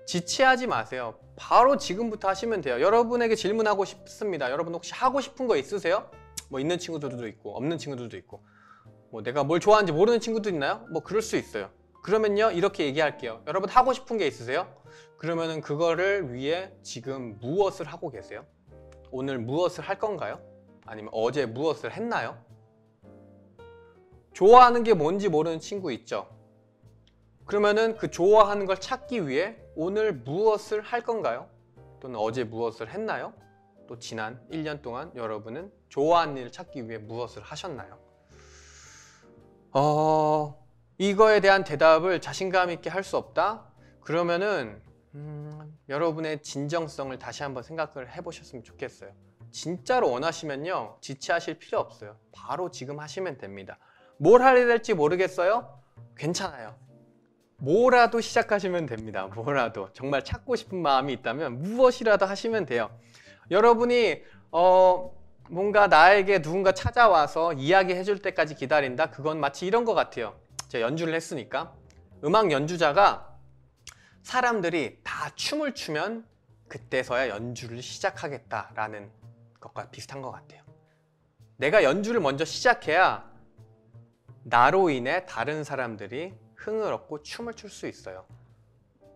지체하지 마세요. 바로 지금부터 하시면 돼요. 여러분에게 질문하고 싶습니다. 여러분 혹시 하고 싶은 거 있으세요? 뭐 있는 친구들도 있고 없는 친구들도 있고 뭐 내가 뭘 좋아하는지 모르는 친구도 있나요? 뭐 그럴 수 있어요. 그러면요 이렇게 얘기할게요. 여러분 하고 싶은 게 있으세요? 그러면은 그거를 위해 지금 무엇을 하고 계세요? 오늘 무엇을 할 건가요? 아니면 어제 무엇을 했나요? 좋아하는 게 뭔지 모르는 친구 있죠? 그러면은 그 좋아하는 걸 찾기 위해 오늘 무엇을 할 건가요? 또는 어제 무엇을 했나요? 또 지난 1년 동안 여러분은 좋아하는 일을 찾기 위해 무엇을 하셨나요? 이거에 대한 대답을 자신감 있게 할 수 없다? 그러면은 여러분의 진정성을 다시 한번 생각을 해보셨으면 좋겠어요. 진짜로 원하시면요 지체하실 필요 없어요. 바로 지금 하시면 됩니다. 뭘 해야 될지 모르겠어요? 괜찮아요. 뭐라도 시작하시면 됩니다. 뭐라도 정말 찾고 싶은 마음이 있다면 무엇이라도 하시면 돼요. 여러분이 뭔가 나에게 누군가 찾아와서 이야기해 줄 때까지 기다린다? 그건 마치 이런 것 같아요. 제가 연주를 했으니까 음악 연주자가 사람들이 다 춤을 추면 그때서야 연주를 시작하겠다라는 것과 비슷한 것 같아요. 내가 연주를 먼저 시작해야 나로 인해 다른 사람들이 흥을 얻고 춤을 출 수 있어요.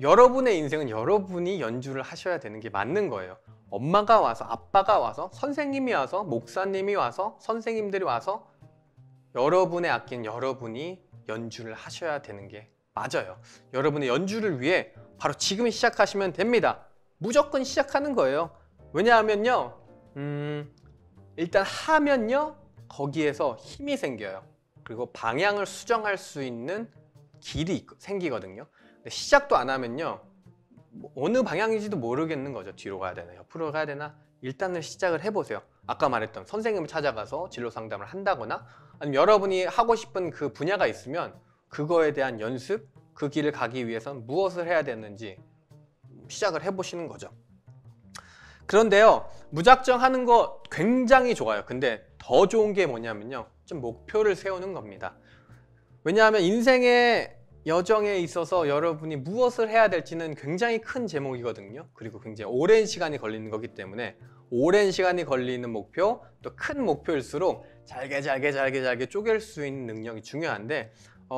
여러분의 인생은 여러분이 연주를 하셔야 되는 게 맞는 거예요. 엄마가 와서, 아빠가 와서, 선생님이 와서, 목사님이 와서, 선생님들이 와서 여러분의 악기는 여러분이 연주를 하셔야 되는 게 맞아요. 여러분의 연주를 위해 바로 지금 시작하시면 됩니다. 무조건 시작하는 거예요. 왜냐하면요 일단 하면요 거기에서 힘이 생겨요. 그리고 방향을 수정할 수 있는 길이 생기거든요. 근데 시작도 안 하면요 어느 방향인지도 모르겠는 거죠. 뒤로 가야 되나 옆으로 가야 되나 일단은 시작을 해보세요. 아까 말했던 선생님을 찾아가서 진로 상담을 한다거나 아니면 여러분이 하고 싶은 그 분야가 있으면 그거에 대한 연습, 그 길을 가기 위해선 무엇을 해야 되는지 시작을 해보시는 거죠. 그런데요 무작정 하는 거 굉장히 좋아요. 근데 더 좋은 게 뭐냐면요 좀 목표를 세우는 겁니다. 왜냐하면 인생의 여정에 있어서 여러분이 무엇을 해야 될지는 굉장히 큰 제목이거든요. 그리고 굉장히 오랜 시간이 걸리는 거기 때문에 오랜 시간이 걸리는 목표, 또 큰 목표일수록 잘게 쪼갤 수 있는 능력이 중요한데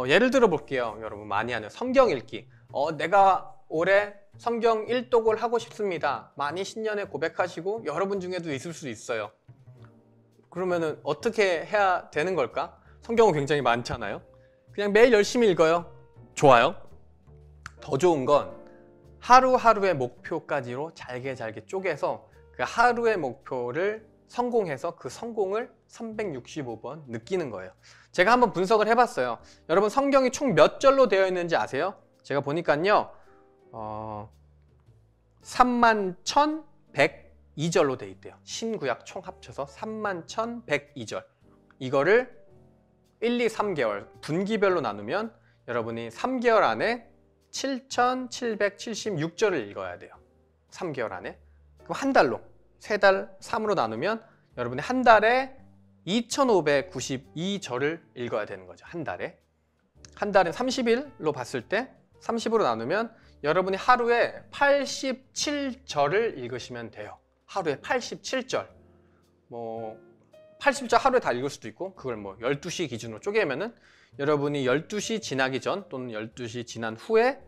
예를 들어 볼게요. 여러분 많이 하는 성경 읽기. 내가 올해 성경 1독을 하고 싶습니다. 많이 신년에 고백하시고 여러분 중에도 있을 수 있어요. 그러면은 어떻게 해야 되는 걸까? 성경은 굉장히 많잖아요. 그냥 매일 열심히 읽어요. 좋아요. 더 좋은 건 하루하루의 목표까지로 잘게 쪼개서 그 하루의 목표를 성공해서 그 성공을 365번 느끼는 거예요. 제가 한번 분석을 해봤어요. 여러분 성경이 총 몇 절로 되어 있는지 아세요? 제가 보니까요 31,102절로 되어 있대요. 신구약 총 합쳐서 31,102절. 이거를 1, 2, 3개월 분기별로 나누면 여러분이 3개월 안에 7,776절을 읽어야 돼요. 3개월 안에. 그럼 한 달로 3달 3으로 나누면 여러분이 한 달에 2,592절을 읽어야 되는 거죠. 한 달에. 한 달은 30일로 봤을 때 30으로 나누면 여러분이 하루에 87절을 읽으시면 돼요. 하루에 87절. 80절 하루에 다 읽을 수도 있고 그걸 12시 기준으로 쪼개면은 여러분이 12시 지나기 전 또는 12시 지난 후에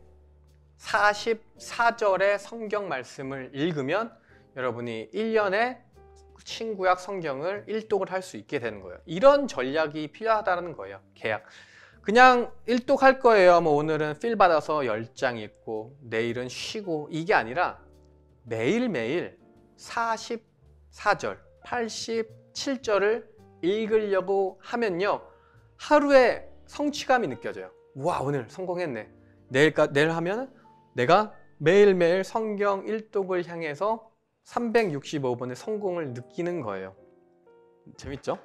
44절의 성경 말씀을 읽으면 여러분이 1년에 신구약 성경을 1독을 할 수 있게 되는 거예요. 이런 전략이 필요하다는 거예요. 계약. 그냥 1독 할 거예요. 오늘은 필 받아서 10장 읽고 내일은 쉬고 이게 아니라 매일매일 44절, 87절을 읽으려고 하면요. 하루에 성취감이 느껴져요. 와 오늘 성공했네. 내일 하면 내가 매일매일 성경 1독을 향해서 365번의 성공을 느끼는 거예요. 재밌죠?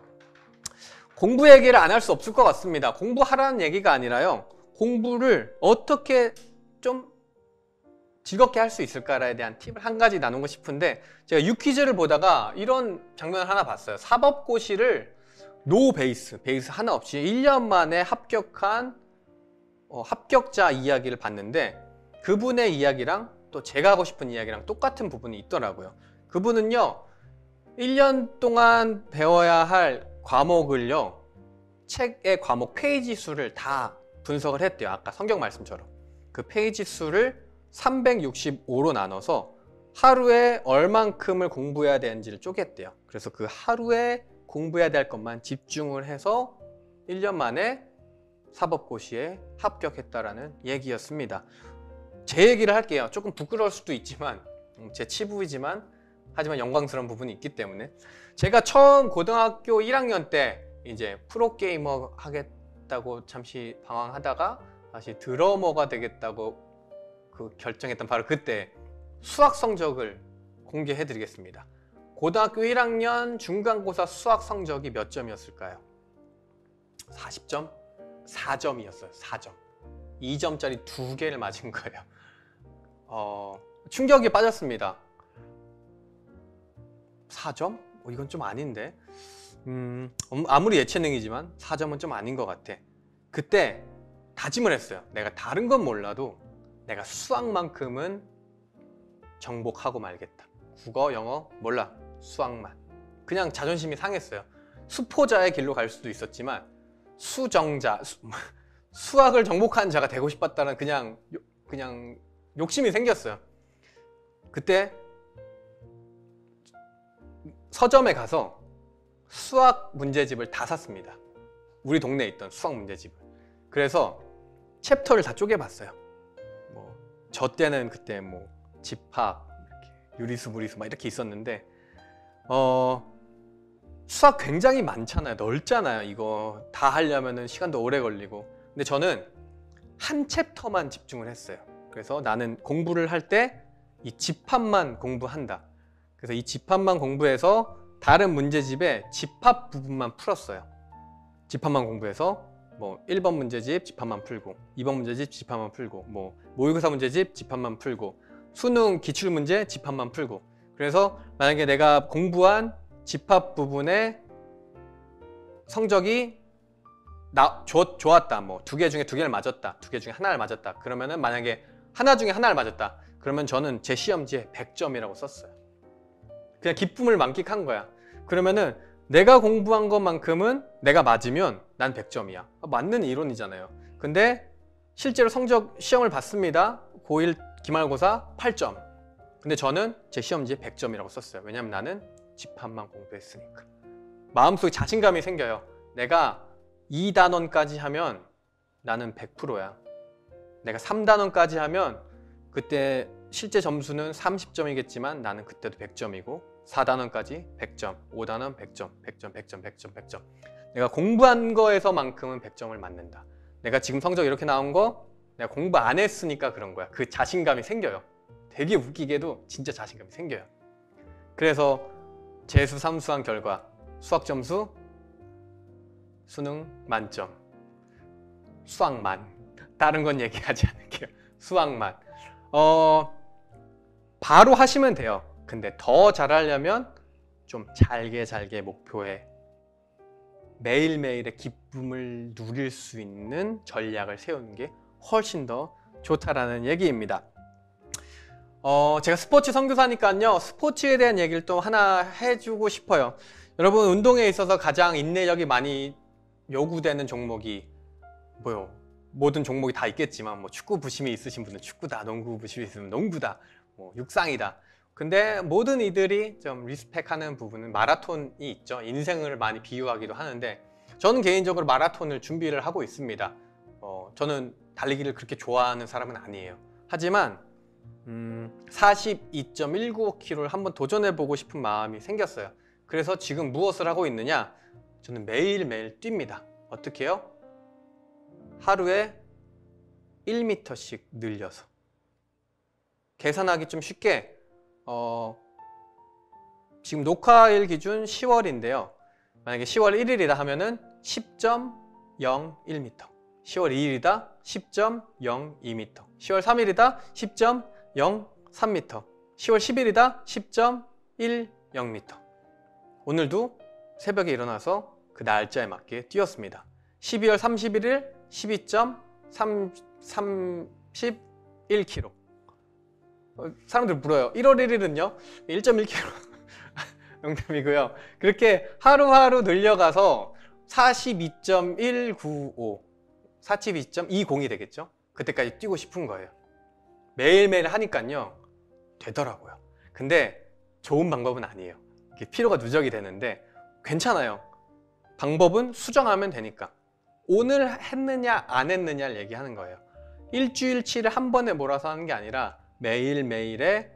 공부 얘기를 안 할 수 없을 것 같습니다. 공부하라는 얘기가 아니라요. 공부를 어떻게 좀 즐겁게 할 수 있을까에 대한 팁을 한 가지 나누고 싶은데, 제가 유퀴즈를 보다가 이런 장면을 하나 봤어요. 사법고시를 노 베이스 하나 없이 1년 만에 합격한 합격자 이야기를 봤는데, 그분의 이야기랑 또 제가 하고 싶은 이야기랑 똑같은 부분이 있더라고요. 그분은요 1년 동안 배워야 할 과목을요, 책의 과목 페이지 수를 다 분석을 했대요. 아까 성경 말씀처럼 그 페이지 수를 365로 나눠서 하루에 얼만큼을 공부해야 되는지를 쪼갰대요. 그래서 그 하루에 공부해야 될 것만 집중을 해서 1년 만에 사법고시에 합격했다라는 얘기였습니다. 제 얘기를 할게요. 조금 부끄러울 수도 있지만, 제 치부이지만 하지만 영광스러운 부분이 있기 때문에, 제가 처음 고등학교 1학년 때 이제 프로게이머 하겠다고 잠시 방황하다가 다시 드러머가 되겠다고 결정했던 바로 그때 수학 성적을 공개해 드리겠습니다. 고등학교 1학년 중간고사 수학 성적이 몇 점이었을까요? 40점? 4점이었어요. 4점. 2점짜리 2개를 맞은 거예요. 충격에 빠졌습니다. 4점? 이건 좀 아닌데. 아무리 예체능이지만 4점은 좀 아닌 것 같아. 그때 다짐을 했어요. 내가 다른 건 몰라도 내가 수학만큼은 정복하고 말겠다. 국어, 영어 몰라. 수학만. 그냥 자존심이 상했어요. 수포자의 길로 갈 수도 있었지만 수학을 정복하는 자가 되고 싶었다는 그냥 욕심이 생겼어요. 그때 서점에 가서 수학 문제집을 다 샀습니다. 우리 동네에 있던 수학 문제집을. 그래서 챕터를 다 쪼개봤어요. 저 때는 그때 집합, 유리수, 무리수 막 이렇게 있었는데, 수학 굉장히 많잖아요. 넓잖아요. 이거 다 하려면은 시간도 오래 걸리고. 근데 저는 한 챕터만 집중을 했어요. 그래서 나는 공부를 할 때 이 집합만 공부한다. 그래서 이 집합만 공부해서 다른 문제집의 집합 부분만 풀었어요. 집합만 공부해서 1번 문제집 집합만 풀고, 2번 문제집 집합만 풀고, 모의고사 문제집 집합만 풀고, 수능 기출문제 집합만 풀고. 그래서 만약에 내가 공부한 집합 부분의 성적이 좋았다. 2개 중에 2개를 맞았다. 2개 중에 하나를 맞았다. 그러면은 만약에 하나 중에 하나를 맞았다. 그러면 저는 제 시험지에 100점이라고 썼어요. 그냥 기쁨을 만끽한 거야. 그러면은 내가 공부한 것만큼은 내가 맞으면 난 100점이야. 맞는 이론이잖아요. 근데 실제로 시험을 봤습니다. 고1 기말고사 8점. 근데 저는 제 시험지에 100점이라고 썼어요. 왜냐면 나는 집합만 공부했으니까. 마음속에 자신감이 생겨요. 내가 2단원까지 하면 나는 100%야. 내가 3단원까지 하면 그때 실제 점수는 30점이겠지만 나는 그때도 100점이고, 4단원까지 100점, 5단원 100점, 100점, 100점, 100점, 100점. 내가 공부한 거에서만큼은 100점을 맞는다. 내가 지금 성적 이렇게 나온 거 내가 공부 안 했으니까 그런 거야. 그 자신감이 생겨요. 되게 웃기게도 진짜 자신감이 생겨요. 그래서 재수 삼수한 결과 수학 점수 수능 만점. 수학만. 다른 건 얘기하지 않을게요. 수학만. 바로 하시면 돼요. 근데 더 잘하려면 좀 잘게 목표에 매일매일의 기쁨을 누릴 수 있는 전략을 세우는 게 훨씬 더 좋다라는 얘기입니다. 제가 스포츠 선교사니까요. 스포츠에 대한 얘기를 또 하나 해주고 싶어요. 여러분, 운동에 있어서 가장 인내력이 많이 요구되는 종목이 모든 종목이 다 있겠지만 축구 부심이 있으신 분은 축구다, 농구 부심이 있으면 농구다, 육상이다. 근데 모든 이들이 좀 리스펙하는 부분은 마라톤이 있죠. 인생을 많이 비유하기도 하는데, 저는 개인적으로 마라톤을 준비를 하고 있습니다. 저는 달리기를 그렇게 좋아하는 사람은 아니에요. 하지만 42.195km를 한번 도전해보고 싶은 마음이 생겼어요. 그래서 지금 무엇을 하고 있느냐? 저는 매일매일 뜁니다. 어떻게 해요? 하루에 1m씩 늘려서. 계산하기 좀 쉽게 지금 녹화일 기준 10월인데요. 만약에 10월 1일이다 하면은 10.01m, 10월 2일이다 10.02m, 10월 3일이다 10.03m, 10월 10일이다 10.10m. 오늘도 새벽에 일어나서 그 날짜에 맞게 뛰었습니다. 12월 31일 12.31km. 사람들 물어요. 1월 1일은요? 1.1km. 농담이고요. 그렇게 하루하루 늘려가서 42.195, 42.20이 되겠죠? 그때까지 뛰고 싶은 거예요. 매일매일 하니까요. 되더라고요. 근데 좋은 방법은 아니에요. 피로가 누적이 되는데 괜찮아요. 방법은 수정하면 되니까. 오늘 했느냐 안 했느냐를 얘기하는 거예요. 일주일치를 한 번에 몰아서 하는 게 아니라 매일매일의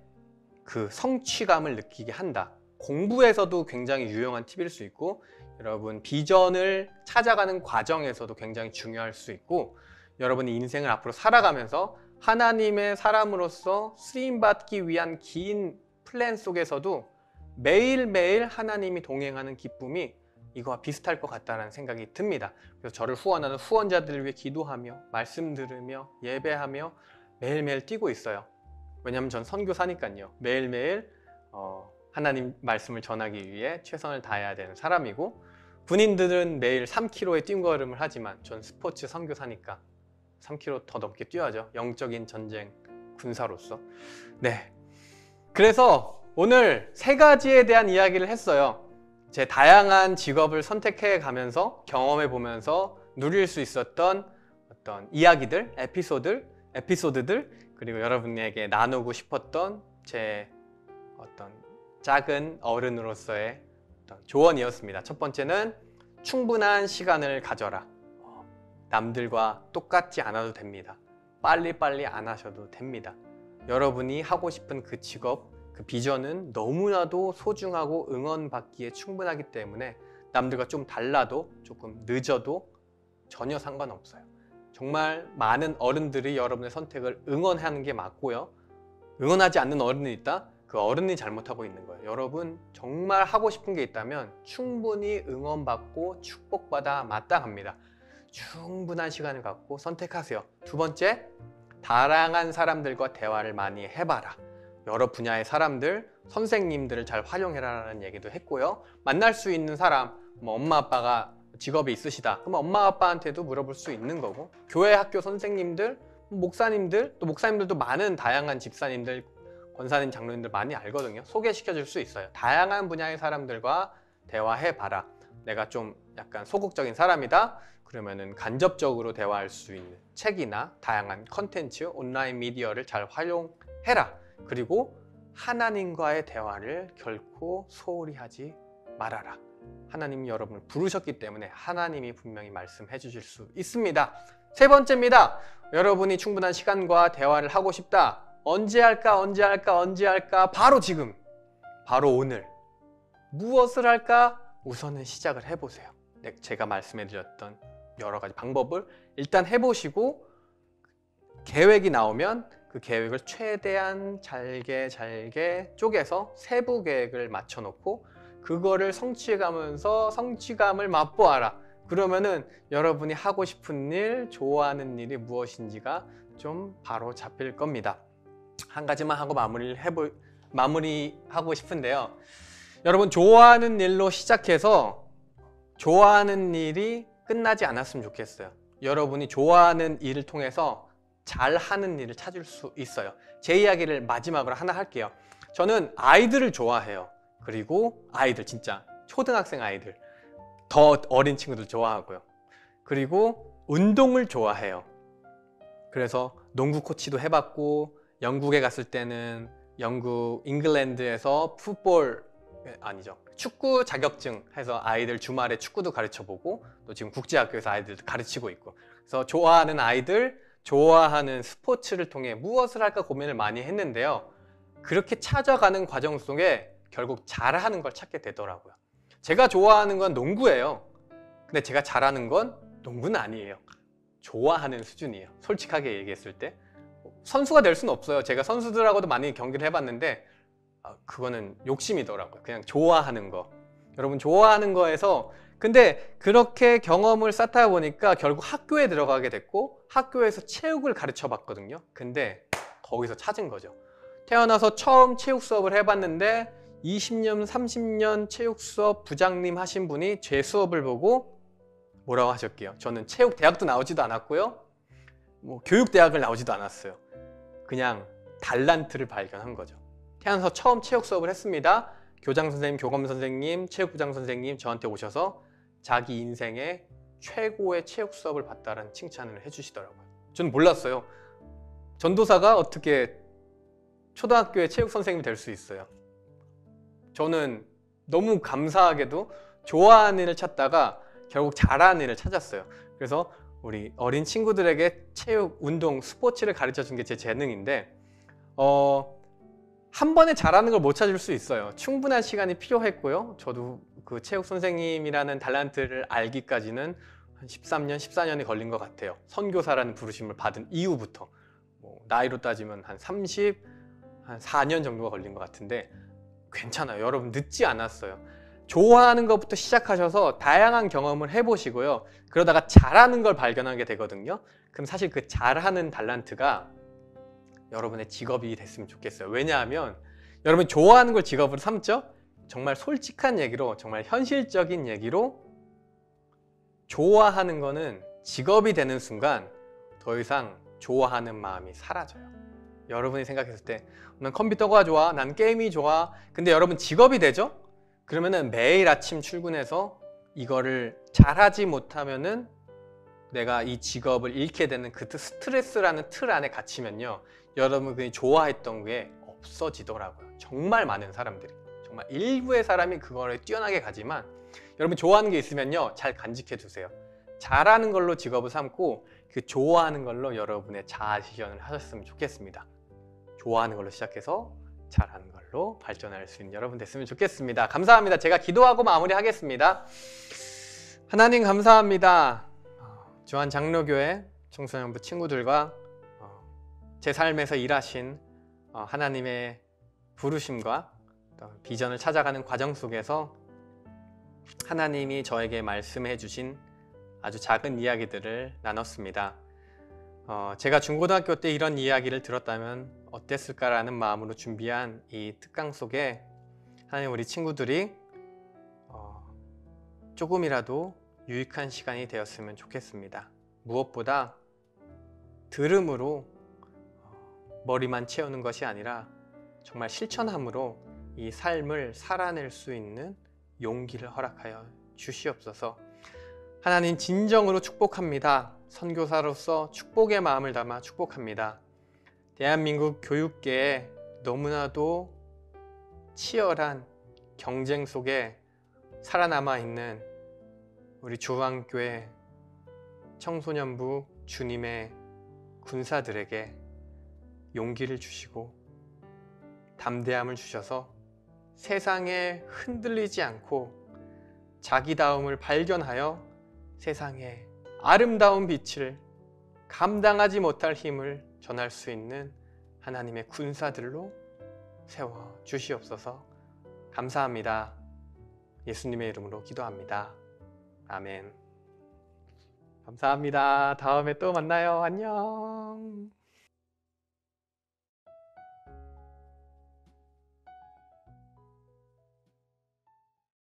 그 성취감을 느끼게 한다. 공부에서도 굉장히 유용한 팁일 수 있고, 여러분 비전을 찾아가는 과정에서도 굉장히 중요할 수 있고, 여러분이 인생을 앞으로 살아가면서 하나님의 사람으로서 쓰임받기 위한 긴 플랜 속에서도 매일매일 하나님이 동행하는 기쁨이 이거와 비슷할 것 같다는 생각이 듭니다. 그래서 저를 후원하는 후원자들을 위해 기도하며 말씀 들으며 예배하며 매일매일 뛰고 있어요. 왜냐하면 전 선교사니까요. 매일매일 하나님 말씀을 전하기 위해 최선을 다해야 되는 사람이고, 군인들은 매일 3km의 뛴걸음을 하지만 전 스포츠 선교사니까 3km 더 넘게 뛰어야죠. 영적인 전쟁 군사로서. 네. 그래서 오늘 3가지에 대한 이야기를 했어요. 제 다양한 직업을 선택해 가면서 경험해 보면서 누릴 수 있었던 어떤 이야기들, 에피소드들, 그리고 여러분에게 나누고 싶었던 제 어떤 작은 어른으로서의 어떤 조언이었습니다. 첫 번째는 충분한 시간을 가져라. 남들과 똑같지 않아도 됩니다. 빨리빨리 안 하셔도 됩니다. 여러분이 하고 싶은 그 직업, 그 비전은 너무나도 소중하고 응원받기에 충분하기 때문에 남들과 좀 달라도, 조금 늦어도 전혀 상관없어요. 정말 많은 어른들이 여러분의 선택을 응원하는 게 맞고요. 응원하지 않는 어른이 있다? 그 어른이 잘못하고 있는 거예요. 여러분 정말 하고 싶은 게 있다면 충분히 응원받고 축복받아 마땅합니다. 충분한 시간을 갖고 선택하세요. 두 번째, 다양한 사람들과 대화를 많이 해봐라. 여러 분야의 사람들, 선생님들을 잘 활용해라라는 얘기도 했고요. 만날 수 있는 사람, 엄마 아빠가 직업이 있으시다. 그럼 엄마 아빠한테도 물어볼 수 있는 거고, 교회 학교 선생님들, 목사님들, 또 목사님들도 많은 다양한 집사님들, 권사님, 장로님들 많이 알거든요. 소개시켜 줄 수 있어요. 다양한 분야의 사람들과 대화해봐라. 내가 좀 약간 소극적인 사람이다. 그러면은 간접적으로 대화할 수 있는 책이나 다양한 컨텐츠, 온라인 미디어를 잘 활용해라. 그리고 하나님과의 대화를 결코 소홀히 하지 말아라. 하나님이 여러분을 부르셨기 때문에 하나님이 분명히 말씀해 주실 수 있습니다. 세 번째입니다. 여러분이 충분한 시간과 대화를 하고 싶다. 언제 할까? 바로 지금, 바로 오늘. 무엇을 할까? 우선은 시작을 해보세요. 제가 말씀해 드렸던 여러 가지 방법을 일단 해보시고, 계획이 나오면 그 계획을 최대한 잘게 쪼개서 세부 계획을 맞춰놓고 그거를 성취해가면서 성취감을 맛보아라. 그러면은 여러분이 하고 싶은 일, 좋아하는 일이 무엇인지가 좀 바로 잡힐 겁니다. 한 가지만 하고 마무리하고 싶은데요. 여러분, 좋아하는 일로 시작해서 좋아하는 일이 끝나지 않았으면 좋겠어요. 여러분이 좋아하는 일을 통해서 잘하는 일을 찾을 수 있어요. 제 이야기를 마지막으로 하나 할게요. 저는 아이들을 좋아해요. 그리고 아이들, 진짜 초등학생 아이들, 더 어린 친구들 좋아하고요. 그리고 운동을 좋아해요. 그래서 농구 코치도 해봤고, 영국에 갔을 때는 영국 잉글랜드에서 축구 자격증 해서 아이들 주말에 축구도 가르쳐보고, 또 지금 국제학교에서 아이들도 가르치고 있고, 그래서 좋아하는 아이들, 좋아하는 스포츠를 통해 무엇을 할까 고민을 많이 했는데요. 그렇게 찾아가는 과정 속에 결국 잘하는 걸 찾게 되더라고요. 제가 좋아하는 건 농구예요. 근데 제가 잘하는 건 농구는 아니에요. 좋아하는 수준이에요. 솔직하게 얘기했을 때. 선수가 될 수는 없어요. 제가 선수들하고도 많이 경기를 해봤는데 그거는 욕심이더라고요. 그냥 좋아하는 거. 여러분 좋아하는 거에서 근데 그렇게 경험을 쌓다 보니까 결국 학교에 들어가게 됐고 학교에서 체육을 가르쳐 봤거든요. 근데 거기서 찾은 거죠. 태어나서 처음 체육 수업을 해봤는데 20년, 30년 체육 수업 부장님 하신 분이 제 수업을 보고 뭐라고 하셨게요? 저는 체육 대학도 나오지도 않았고요. 뭐 교육대학을 나오지도 않았어요. 그냥 달란트를 발견한 거죠. 태어나서 처음 체육 수업을 했습니다. 교장 선생님, 교감 선생님, 체육부장 선생님 저한테 오셔서 자기 인생의 최고의 체육 수업을 받다라는 칭찬을 해주시더라고요. 저는 몰랐어요. 전도사가 어떻게 초등학교의 체육 선생님이 될 수 있어요. 저는 너무 감사하게도 좋아하는 일을 찾다가 결국 잘하는 일을 찾았어요. 그래서 우리 어린 친구들에게 체육, 운동, 스포츠를 가르쳐 준 게 제 재능인데 한 번에 잘하는 걸 못 찾을 수 있어요. 충분한 시간이 필요했고요. 저도 그 체육 선생님이라는 달란트를 알기까지는 한 13년, 14년이 걸린 것 같아요. 선교사라는 부르심을 받은 이후부터. 나이로 따지면 한 4년 정도가 걸린 것 같은데 괜찮아요. 여러분 늦지 않았어요. 좋아하는 것부터 시작하셔서 다양한 경험을 해보시고요. 그러다가 잘하는 걸 발견하게 되거든요. 그럼 사실 그 잘하는 달란트가 여러분의 직업이 됐으면 좋겠어요. 왜냐하면 여러분이 좋아하는 걸 직업으로 삼죠? 정말 솔직한 얘기로, 정말 현실적인 얘기로 좋아하는 거는 직업이 되는 순간 더 이상 좋아하는 마음이 사라져요. 여러분이 생각했을 때 난 컴퓨터가 좋아, 난 게임이 좋아. 근데 여러분 직업이 되죠? 그러면은 매일 아침 출근해서 이거를 잘하지 못하면은 내가 이 직업을 잃게 되는 그 스트레스라는 틀 안에 갇히면요. 여러분이 좋아했던 게 없어지더라고요. 정말 많은 사람들이. 정말 일부의 사람이 그거를 뛰어나게 가지만 여러분 좋아하는 게 있으면요. 잘 간직해 두세요. 잘하는 걸로 직업을 삼고 그 좋아하는 걸로 여러분의 자아 실현을 하셨으면 좋겠습니다. 좋아하는 걸로 시작해서 잘하는 걸로 발전할 수 있는 여러분 됐으면 좋겠습니다. 감사합니다. 제가 기도하고 마무리하겠습니다. 하나님 감사합니다. 주한 장로교회 청소년부 친구들과 제 삶에서 일하신 하나님의 부르심과 비전을 찾아가는 과정 속에서 하나님이 저에게 말씀해 주신 아주 작은 이야기들을 나눴습니다. 제가 중고등학교 때 이런 이야기를 들었다면 어땠을까라는 마음으로 준비한 이 특강 속에 하나님 우리 친구들이 조금이라도 유익한 시간이 되었으면 좋겠습니다. 무엇보다 들음으로 머리만 채우는 것이 아니라 정말 실천함으로 이 삶을 살아낼 수 있는 용기를 허락하여 주시옵소서. 하나님 진정으로 축복합니다. 선교사로서 축복의 마음을 담아 축복합니다. 대한민국 교육계에 너무나도 치열한 경쟁 속에 살아남아 있는 우리 주한교회 청소년부 주님의 군사들에게 용기를 주시고 담대함을 주셔서 세상에 흔들리지 않고 자기다움을 발견하여 세상에 아름다운 빛을 감당하지 못할 힘을 전할 수 있는 하나님의 군사들로 세워 주시옵소서. 감사합니다. 예수님의 이름으로 기도합니다. 아멘. 감사합니다. 다음에 또 만나요. 안녕.